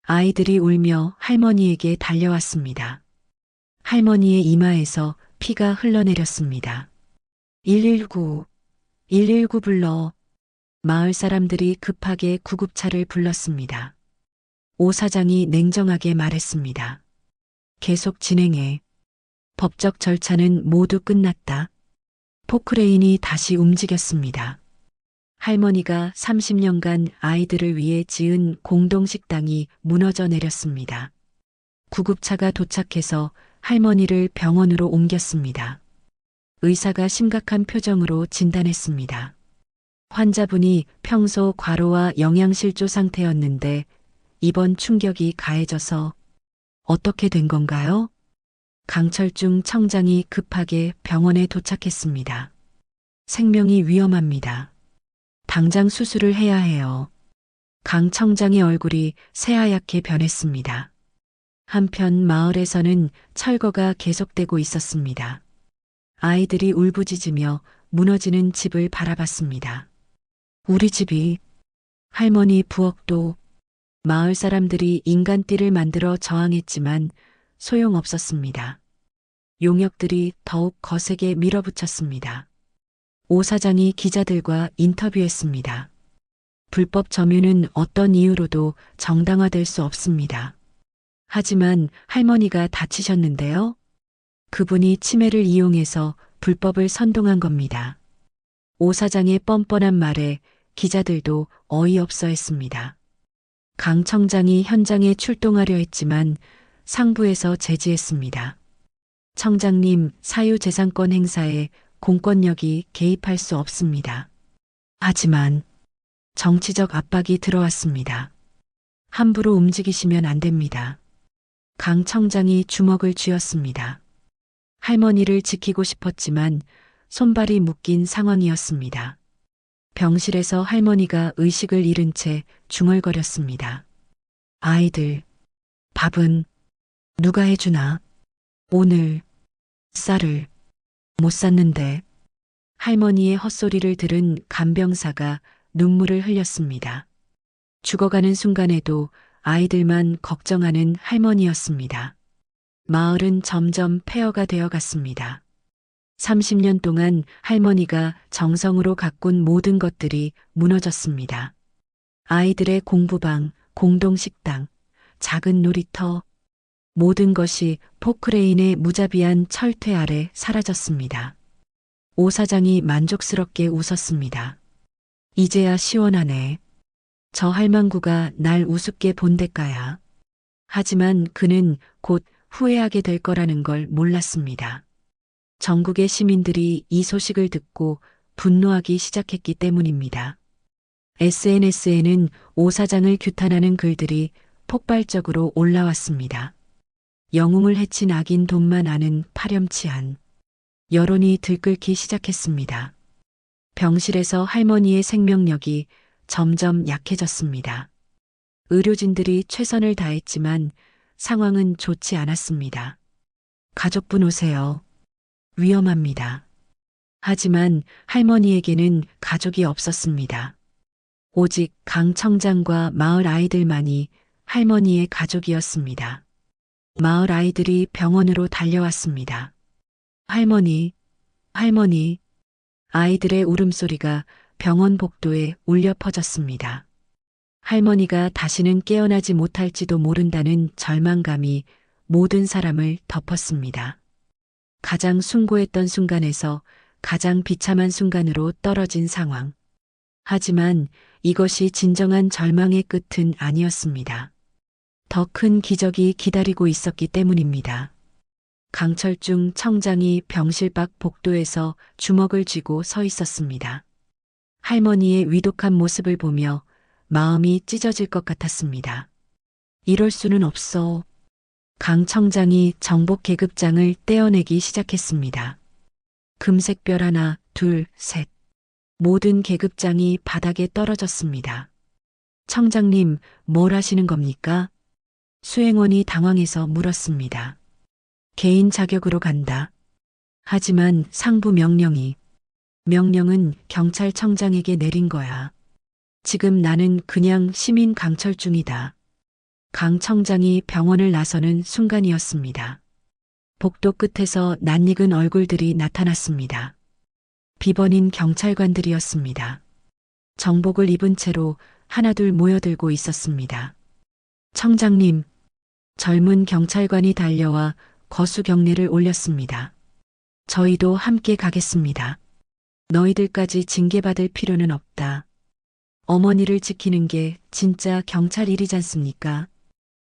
Speaker 1: 아이들이 울며 할머니에게 달려왔습니다. 할머니의 이마에서 피가 흘러내렸습니다. 119. 119 불러. 마을 사람들이 급하게 구급차를 불렀습니다. 오 사장이 냉정하게 말했습니다. 계속 진행해. 법적 절차는 모두 끝났다. 포크레인이 다시 움직였습니다. 할머니가 30년간 아이들을 위해 지은 공동식당이 무너져 내렸습니다. 구급차가 도착해서 할머니를 병원으로 옮겼습니다. 의사가 심각한 표정으로 진단했습니다. 환자분이 평소 과로와 영양실조 상태였는데 이번 충격이 가해져서 어떻게 된 건가요? 강철중 청장이 급하게 병원에 도착했습니다. 생명이 위험합니다. 당장 수술을 해야 해요. 강 청장의 얼굴이 새하얗게 변했습니다. 한편 마을에서는 철거가 계속되고 있었습니다. 아이들이 울부짖으며 무너지는 집을 바라봤습니다. 우리 집이, 할머니 부엌도, 마을 사람들이 인간띠를 만들어 저항했지만 소용없었습니다. 용역들이 더욱 거세게 밀어붙였습니다. 오 사장이 기자들과 인터뷰했습니다. 불법 점유는 어떤 이유로도 정당화될 수 없습니다. 하지만 할머니가 다치셨는데요. 그분이 치매를 이용해서 불법을 선동한 겁니다. 오 사장의 뻔뻔한 말에 기자들도 어이없어 했습니다. 강 청장이 현장에 출동하려 했지만 상부에서 제지했습니다. 청장님, 사유재산권 행사에 공권력이 개입할 수 없습니다. 하지만 정치적 압박이 들어왔습니다. 함부로 움직이시면 안 됩니다. 강 청장이 주먹을 쥐었습니다. 할머니를 지키고 싶었지만 손발이 묶인 상황이었습니다. 병실에서 할머니가 의식을 잃은 채 중얼거렸습니다. 아이들, 밥은 누가 해주나? 오늘 쌀을 못 샀는데. 할머니의 헛소리를 들은 간병사가 눈물을 흘렸습니다. 죽어가는 순간에도 아이들만 걱정하는 할머니였습니다. 마을은 점점 폐허가 되어 갔습니다. 30년 동안 할머니가 정성으로 가꾼 모든 것들이 무너졌습니다. 아이들의 공부방, 공동식당, 작은 놀이터, 모든 것이 포크레인의 무자비한 철퇴 아래 사라졌습니다. 오 사장이 만족스럽게 웃었습니다. 이제야 시원하네. 저 할망구가 날 우습게 본 대가야. 하지만 그는 곧 후회하게 될 거라는 걸 몰랐습니다. 전국의 시민들이 이 소식을 듣고 분노하기 시작했기 때문입니다. SNS에는 오 사장을 규탄하는 글들이 폭발적으로 올라왔습니다. 영웅을 해친 악인 돈만 아는 파렴치한. 여론이 들끓기 시작했습니다. 병실에서 할머니의 생명력이 점점 약해졌습니다. 의료진들이 최선을 다했지만 상황은 좋지 않았습니다. 가족분 오세요. 위험합니다. 하지만 할머니에게는 가족이 없었습니다. 오직 강 청장과 마을 아이들만이 할머니의 가족이었습니다. 마을 아이들이 병원으로 달려왔습니다. 할머니, 할머니. 아이들의 울음소리가 병원 복도에 울려 퍼졌습니다. 할머니가 다시는 깨어나지 못할지도 모른다는 절망감이 모든 사람을 덮었습니다. 가장 숭고했던 순간에서 가장 비참한 순간으로 떨어진 상황. 하지만 이것이 진정한 절망의 끝은 아니었습니다. 더 큰 기적이 기다리고 있었기 때문입니다. 강철중 청장이 병실 밖 복도에서 주먹을 쥐고 서 있었습니다. 할머니의 위독한 모습을 보며 마음이 찢어질 것 같았습니다. 이럴 수는 없어. 강 청장이 정복 계급장을 떼어내기 시작했습니다. 금색별 하나, 둘, 셋. 모든 계급장이 바닥에 떨어졌습니다. 청장님, 뭘 하시는 겁니까? 수행원이 당황해서 물었습니다. 개인 자격으로 간다. 하지만 상부 명령은 경찰청장에게 내린 거야. 지금 나는 그냥 시민 강철중이다. 강 청장이 병원을 나서는 순간이었습니다. 복도 끝에서 낯익은 얼굴들이 나타났습니다. 비번인 경찰관들이었습니다. 정복을 입은 채로 하나둘 모여들고 있었습니다. 청장님, 젊은 경찰관이 달려와 거수 경례를 올렸습니다. 저희도 함께 가겠습니다. 너희들까지 징계받을 필요는 없다. 어머니를 지키는 게 진짜 경찰 일이지 않습니까?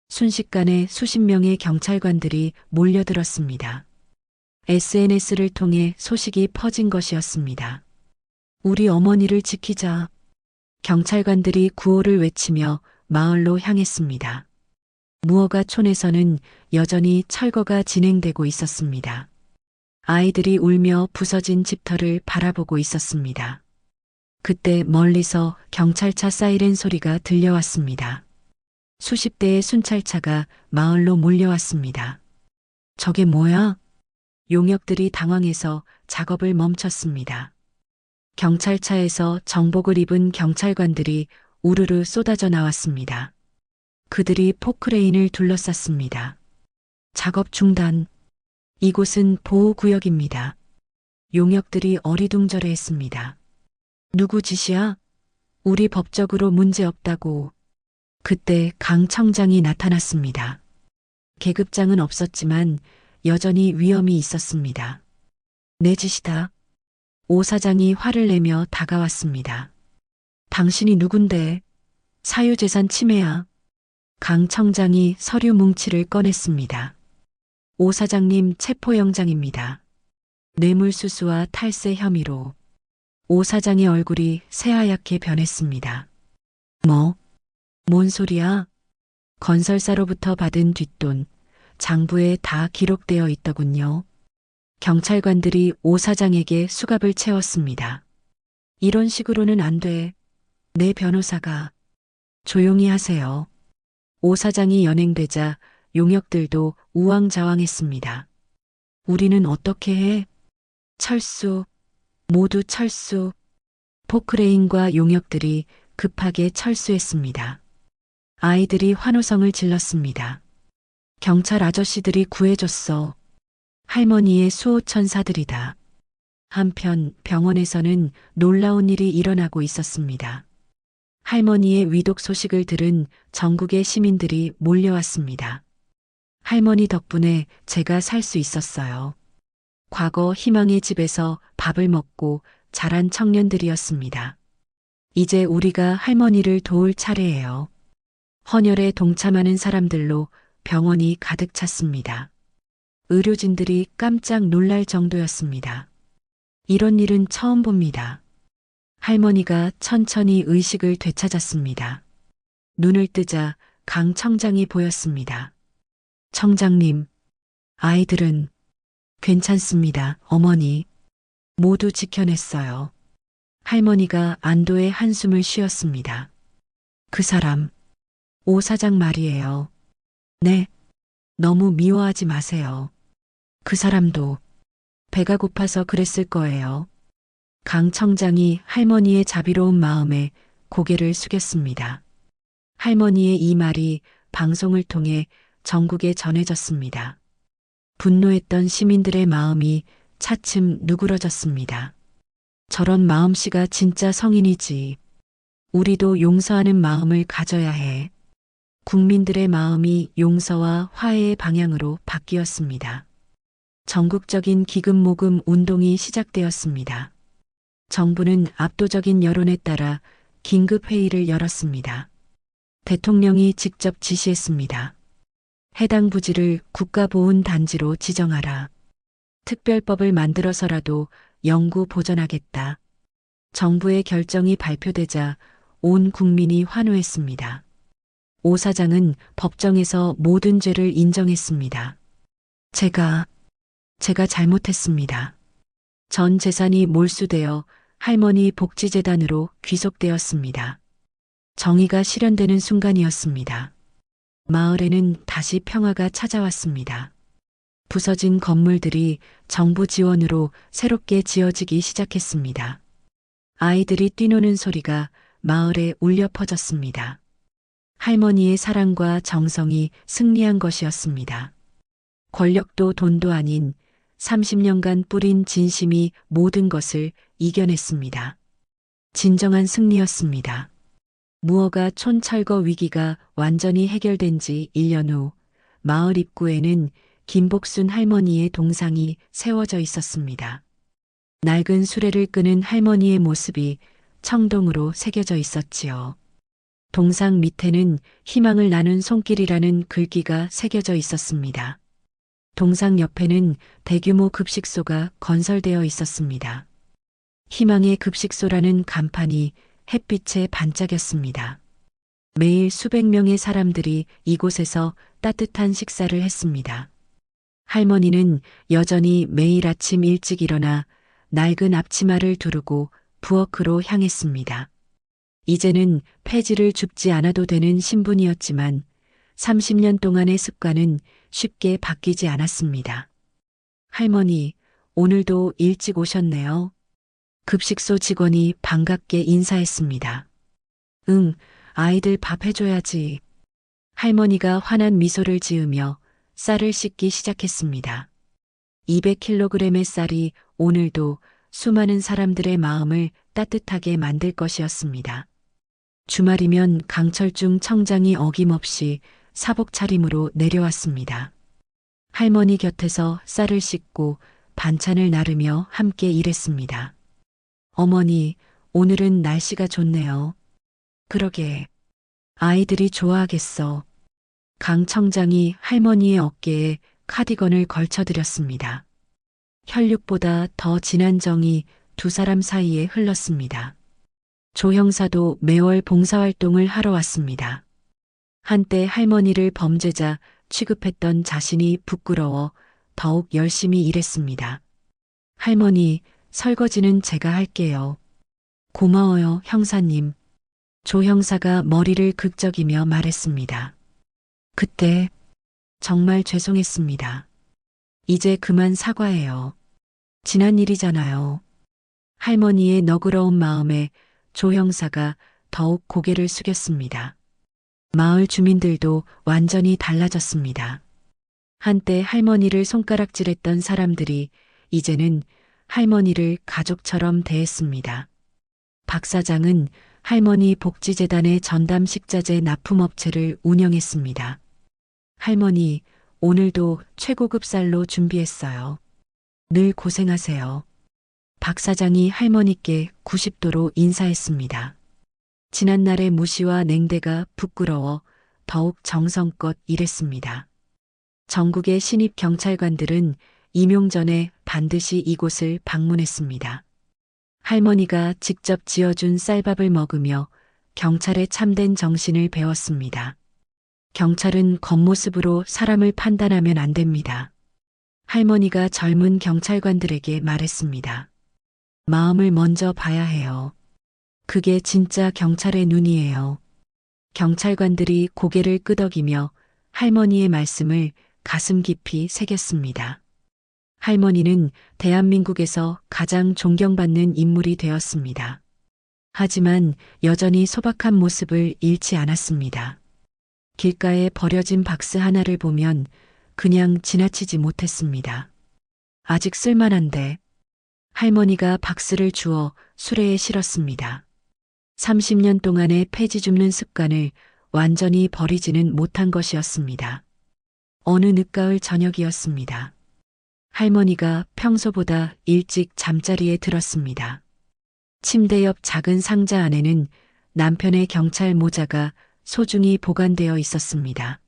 Speaker 1: 순식간에 수십 명의 경찰관들이 몰려들었습니다. SNS를 통해 소식이 퍼진 것이었습니다. 우리 어머니를 지키자. 경찰관들이 구호를 외치며 마을로 향했습니다. 무허가촌에서는 여전히 철거가 진행되고 있었습니다. 아이들이 울며 부서진 집터를 바라보고 있었습니다. 그때 멀리서 경찰차 사이렌 소리가 들려왔습니다. 수십 대의 순찰차가 마을로 몰려왔습니다. 저게 뭐야? 용역들이 당황해서 작업을 멈췄습니다. 경찰차에서 정복을 입은 경찰관들이 우르르 쏟아져 나왔습니다. 그들이 포크레인을 둘러쌌습니다. 작업 중단. 이곳은 보호구역입니다. 용역들이 어리둥절해했습니다. 누구 짓이야? 우리 법적으로 문제 없다고. 그때 강 청장이 나타났습니다. 계급장은 없었지만 여전히 위험이 있었습니다. 내 짓이다. 오 사장이 화를 내며 다가왔습니다. 당신이 누군데? 사유재산 침해야. 강 청장이 서류 뭉치를 꺼냈습니다. 오 사장님 체포영장입니다. 뇌물수수와 탈세 혐의로. 오 사장의 얼굴이 새하얗게 변했습니다. 뭔 소리야? 건설사로부터 받은 뒷돈, 장부에 다 기록되어 있더군요. 경찰관들이 오 사장에게 수갑을 채웠습니다. 이런 식으로는 안 돼. 내 변호사가. 조용히 하세요. 오 사장이 연행되자 용역들도 우왕좌왕했습니다. 우리는 어떻게 해? 철수. 모두 철수. 포크레인과 용역들이 급하게 철수했습니다. 아이들이 환호성을 질렀습니다. 경찰 아저씨들이 구해줬어. 할머니의 수호천사들이다. 한편 병원에서는 놀라운 일이 일어나고 있었습니다. 할머니의 위독 소식을 들은 전국의 시민들이 몰려왔습니다. 할머니 덕분에 제가 살 수 있었어요. 과거 희망의 집에서 밥을 먹고 자란 청년들이었습니다. 이제 우리가 할머니를 도울 차례예요. 헌혈에 동참하는 사람들로 병원이 가득 찼습니다. 의료진들이 깜짝 놀랄 정도였습니다. 이런 일은 처음 봅니다. 할머니가 천천히 의식을 되찾았습니다. 눈을 뜨자 강 청장이 보였습니다. 청장님, 아이들은 괜찮습니다, 어머니. 모두 지켜냈어요. 할머니가 안도의 한숨을 쉬었습니다. 그 사람, 오 사장 말이에요. 네, 너무 미워하지 마세요. 그 사람도 배가 고파서 그랬을 거예요. 강 청장이 할머니의 자비로운 마음에 고개를 숙였습니다. 할머니의 이 말이 방송을 통해 전국에 전해졌습니다. 분노했던 시민들의 마음이 차츰 누그러졌습니다. 저런 마음씨가 진짜 성인이지. 우리도 용서하는 마음을 가져야 해. 국민들의 마음이 용서와 화해의 방향으로 바뀌었습니다. 전국적인 기금 모금 운동이 시작되었습니다. 정부는 압도적인 여론에 따라 긴급 회의를 열었습니다. 대통령이 직접 지시했습니다. 해당 부지를 국가보훈단지로 지정하라. 특별법을 만들어서라도 영구 보전하겠다. 정부의 결정이 발표되자 온 국민이 환호했습니다. 오 사장은 법정에서 모든 죄를 인정했습니다. 제가 잘못했습니다. 전 재산이 몰수되어 할머니 복지재단으로 귀속되었습니다. 정의가 실현되는 순간이었습니다. 마을에는 다시 평화가 찾아왔습니다. 부서진 건물들이 정부 지원으로 새롭게 지어지기 시작했습니다. 아이들이 뛰노는 소리가 마을에 울려 퍼졌습니다. 할머니의 사랑과 정성이 승리한 것이었습니다. 권력도 돈도 아닌 30년간 뿌린 진심이 모든 것을 이겨냈습니다. 진정한 승리였습니다. 무허가 촌철거 위기가 완전히 해결된 지 1년 후 마을 입구에는 김복순 할머니의 동상이 세워져 있었습니다. 낡은 수레를 끄는 할머니의 모습이 청동으로 새겨져 있었지요. 동상 밑에는 희망을 나눈 손길이라는 글귀가 새겨져 있었습니다. 동상 옆에는 대규모 급식소가 건설되어 있었습니다. 희망의 급식소라는 간판이 햇빛에 반짝였습니다. 매일 수백 명의 사람들이 이곳에서 따뜻한 식사를 했습니다. 할머니는 여전히 매일 아침 일찍 일어나 낡은 앞치마를 두르고 부엌으로 향했습니다. 이제는 폐지를 줍지 않아도 되는 신분이었지만 30년 동안의 습관은 쉽게 바뀌지 않았습니다. 할머니, 오늘도 일찍 오셨네요. 급식소 직원이 반갑게 인사했습니다. 응, 아이들 밥 해줘야지. 할머니가 환한 미소를 지으며 쌀을 씻기 시작했습니다. 200kg의 쌀이 오늘도 수많은 사람들의 마음을 따뜻하게 만들 것이었습니다. 주말이면 강철중 청장이 어김없이 사복 차림으로 내려왔습니다. 할머니 곁에서 쌀을 씻고 반찬을 나르며 함께 일했습니다. 어머니, 오늘은 날씨가 좋네요. 그러게. 아이들이 좋아하겠어. 강 청장이 할머니의 어깨에 카디건을 걸쳐드렸습니다. 혈육보다 더 진한 정이 두 사람 사이에 흘렀습니다. 조 형사도 매월 봉사활동을 하러 왔습니다. 한때 할머니를 범죄자 취급했던 자신이 부끄러워 더욱 열심히 일했습니다. 할머니, 설거지는 제가 할게요. 고마워요, 형사님. 조 형사가 머리를 극적이며 말했습니다. 그때 정말 죄송했습니다. 이제 그만 사과해요. 지난 일이잖아요. 할머니의 너그러운 마음에 조 형사가 더욱 고개를 숙였습니다. 마을 주민들도 완전히 달라졌습니다. 한때 할머니를 손가락질했던 사람들이 이제는 할머니를 가족처럼 대했습니다. 박 사장은 할머니 복지재단의 전담 식자재 납품업체를 운영했습니다. 할머니, 오늘도 최고급 쌀로 준비했어요. 늘 고생하세요. 박 사장이 할머니께 90도로 인사했습니다. 지난날의 무시와 냉대가 부끄러워 더욱 정성껏 일했습니다. 전국의 신입 경찰관들은 임용 전에 반드시 이곳을 방문했습니다. 할머니가 직접 지어준 쌀밥을 먹으며 경찰의 참된 정신을 배웠습니다. 경찰은 겉모습으로 사람을 판단하면 안 됩니다. 할머니가 젊은 경찰관들에게 말했습니다. 마음을 먼저 봐야 해요. 그게 진짜 경찰의 눈이에요. 경찰관들이 고개를 끄덕이며 할머니의 말씀을 가슴 깊이 새겼습니다. 할머니는 대한민국에서 가장 존경받는 인물이 되었습니다. 하지만 여전히 소박한 모습을 잃지 않았습니다. 길가에 버려진 박스 하나를 보면 그냥 지나치지 못했습니다. 아직 쓸만한데. 할머니가 박스를 주워 수레에 실었습니다. 30년 동안의 폐지 줍는 습관을 완전히 버리지는 못한 것이었습니다. 어느 늦가을 저녁이었습니다. 할머니가 평소보다 일찍 잠자리에 들었습니다. 침대 옆 작은 상자 안에는 남편의 경찰 모자가 소중히 보관되어 있었습니다.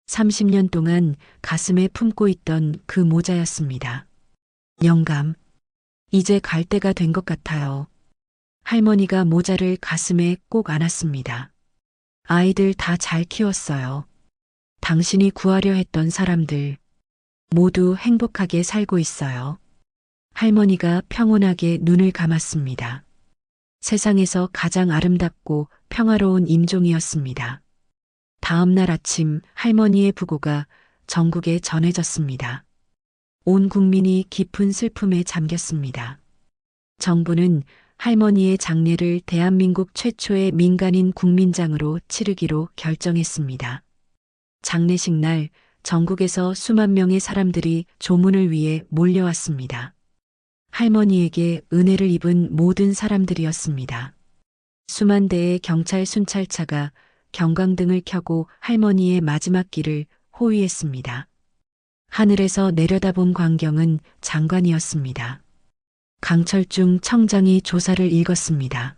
Speaker 1: 30년 동안 가슴에 품고 있던 그 모자였습니다. 영감, 이제 갈 때가 된 것 같아요. 할머니가 모자를 가슴에 꼭 안았습니다. 아이들 다 잘 키웠어요. 당신이 구하려 했던 사람들 모두 행복하게 살고 있어요. 할머니가 평온하게 눈을 감았습니다. 세상에서 가장 아름답고 평화로운 임종이었습니다. 다음 날 아침 할머니의 부고가 전국에 전해졌습니다. 온 국민이 깊은 슬픔에 잠겼습니다. 정부는 할머니의 장례를 대한민국 최초의 민간인 국민장으로 치르기로 결정했습니다. 장례식 날 전국에서 수만 명의 사람들이 조문을 위해 몰려왔습니다. 할머니에게 은혜를 입은 모든 사람들이었습니다. 수만 대의 경찰 순찰차가 경광등을 켜고 할머니의 마지막 길을 호위했습니다. 하늘에서 내려다본 광경은 장관이었습니다. 강철중 청장이 조사를 읽었습니다.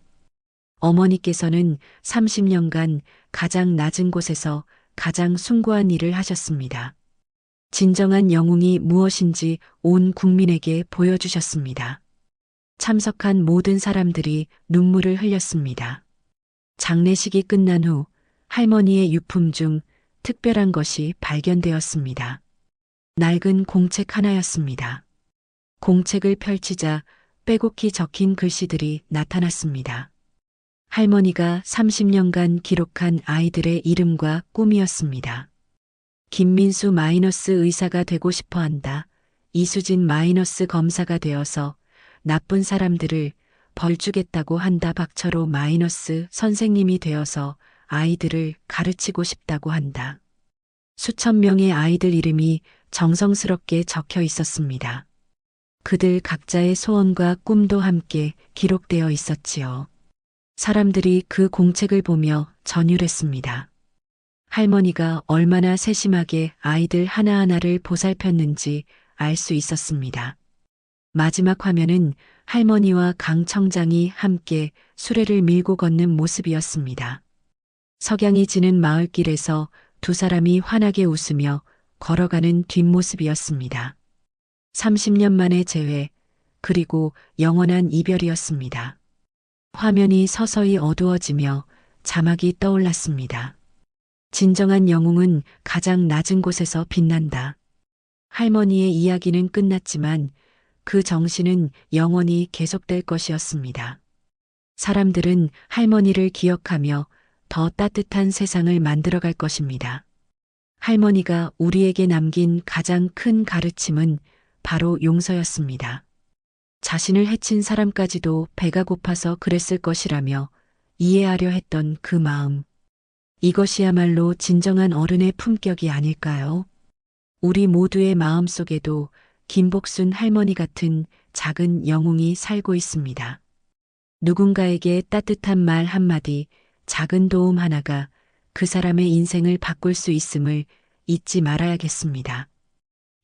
Speaker 1: 어머니께서는 30년간 가장 낮은 곳에서 가장 숭고한 일을 하셨습니다. 진정한 영웅이 무엇인지 온 국민에게 보여주셨습니다. 참석한 모든 사람들이 눈물을 흘렸습니다. 장례식이 끝난 후 할머니의 유품 중 특별한 것이 발견되었습니다. 낡은 공책 하나였습니다. 공책을 펼치자 빼곡히 적힌 글씨들이 나타났습니다. 할머니가 30년간 기록한 아이들의 이름과 꿈이었습니다. 김민수 마이너스 의사가 되고 싶어 한다. 이수진 마이너스 검사가 되어서 나쁜 사람들을 벌주겠다고 한다. 박철호 마이너스 선생님이 되어서 아이들을 가르치고 싶다고 한다. 수천 명의 아이들 이름이 정성스럽게 적혀 있었습니다. 그들 각자의 소원과 꿈도 함께 기록되어 있었지요. 사람들이 그 공책을 보며 전율했습니다. 할머니가 얼마나 세심하게 아이들 하나하나를 보살폈는지 알 수 있었습니다. 마지막 화면은 할머니와 강 청장이 함께 수레를 밀고 걷는 모습이었습니다. 석양이 지는 마을길에서 두 사람이 환하게 웃으며 걸어가는 뒷모습이었습니다. 30년 만의 재회, 그리고 영원한 이별이었습니다. 화면이 서서히 어두워지며 자막이 떠올랐습니다. 진정한 영웅은 가장 낮은 곳에서 빛난다. 할머니의 이야기는 끝났지만 그 정신은 영원히 계속될 것이었습니다. 사람들은 할머니를 기억하며 더 따뜻한 세상을 만들어갈 것입니다. 할머니가 우리에게 남긴 가장 큰 가르침은 바로 용서였습니다. 자신을 해친 사람까지도 배가 고파서 그랬을 것이라며 이해하려 했던 그 마음. 이것이야말로 진정한 어른의 품격이 아닐까요? 우리 모두의 마음 속에도 김복순 할머니 같은 작은 영웅이 살고 있습니다. 누군가에게 따뜻한 말 한마디, 작은 도움 하나가 그 사람의 인생을 바꿀 수 있음을 잊지 말아야겠습니다.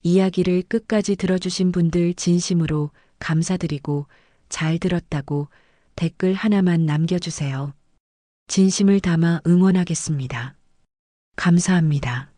Speaker 1: 이야기를 끝까지 들어주신 분들 진심으로 감사드리고 잘 들었다고 댓글 하나만 남겨주세요. 진심을 담아 응원하겠습니다. 감사합니다.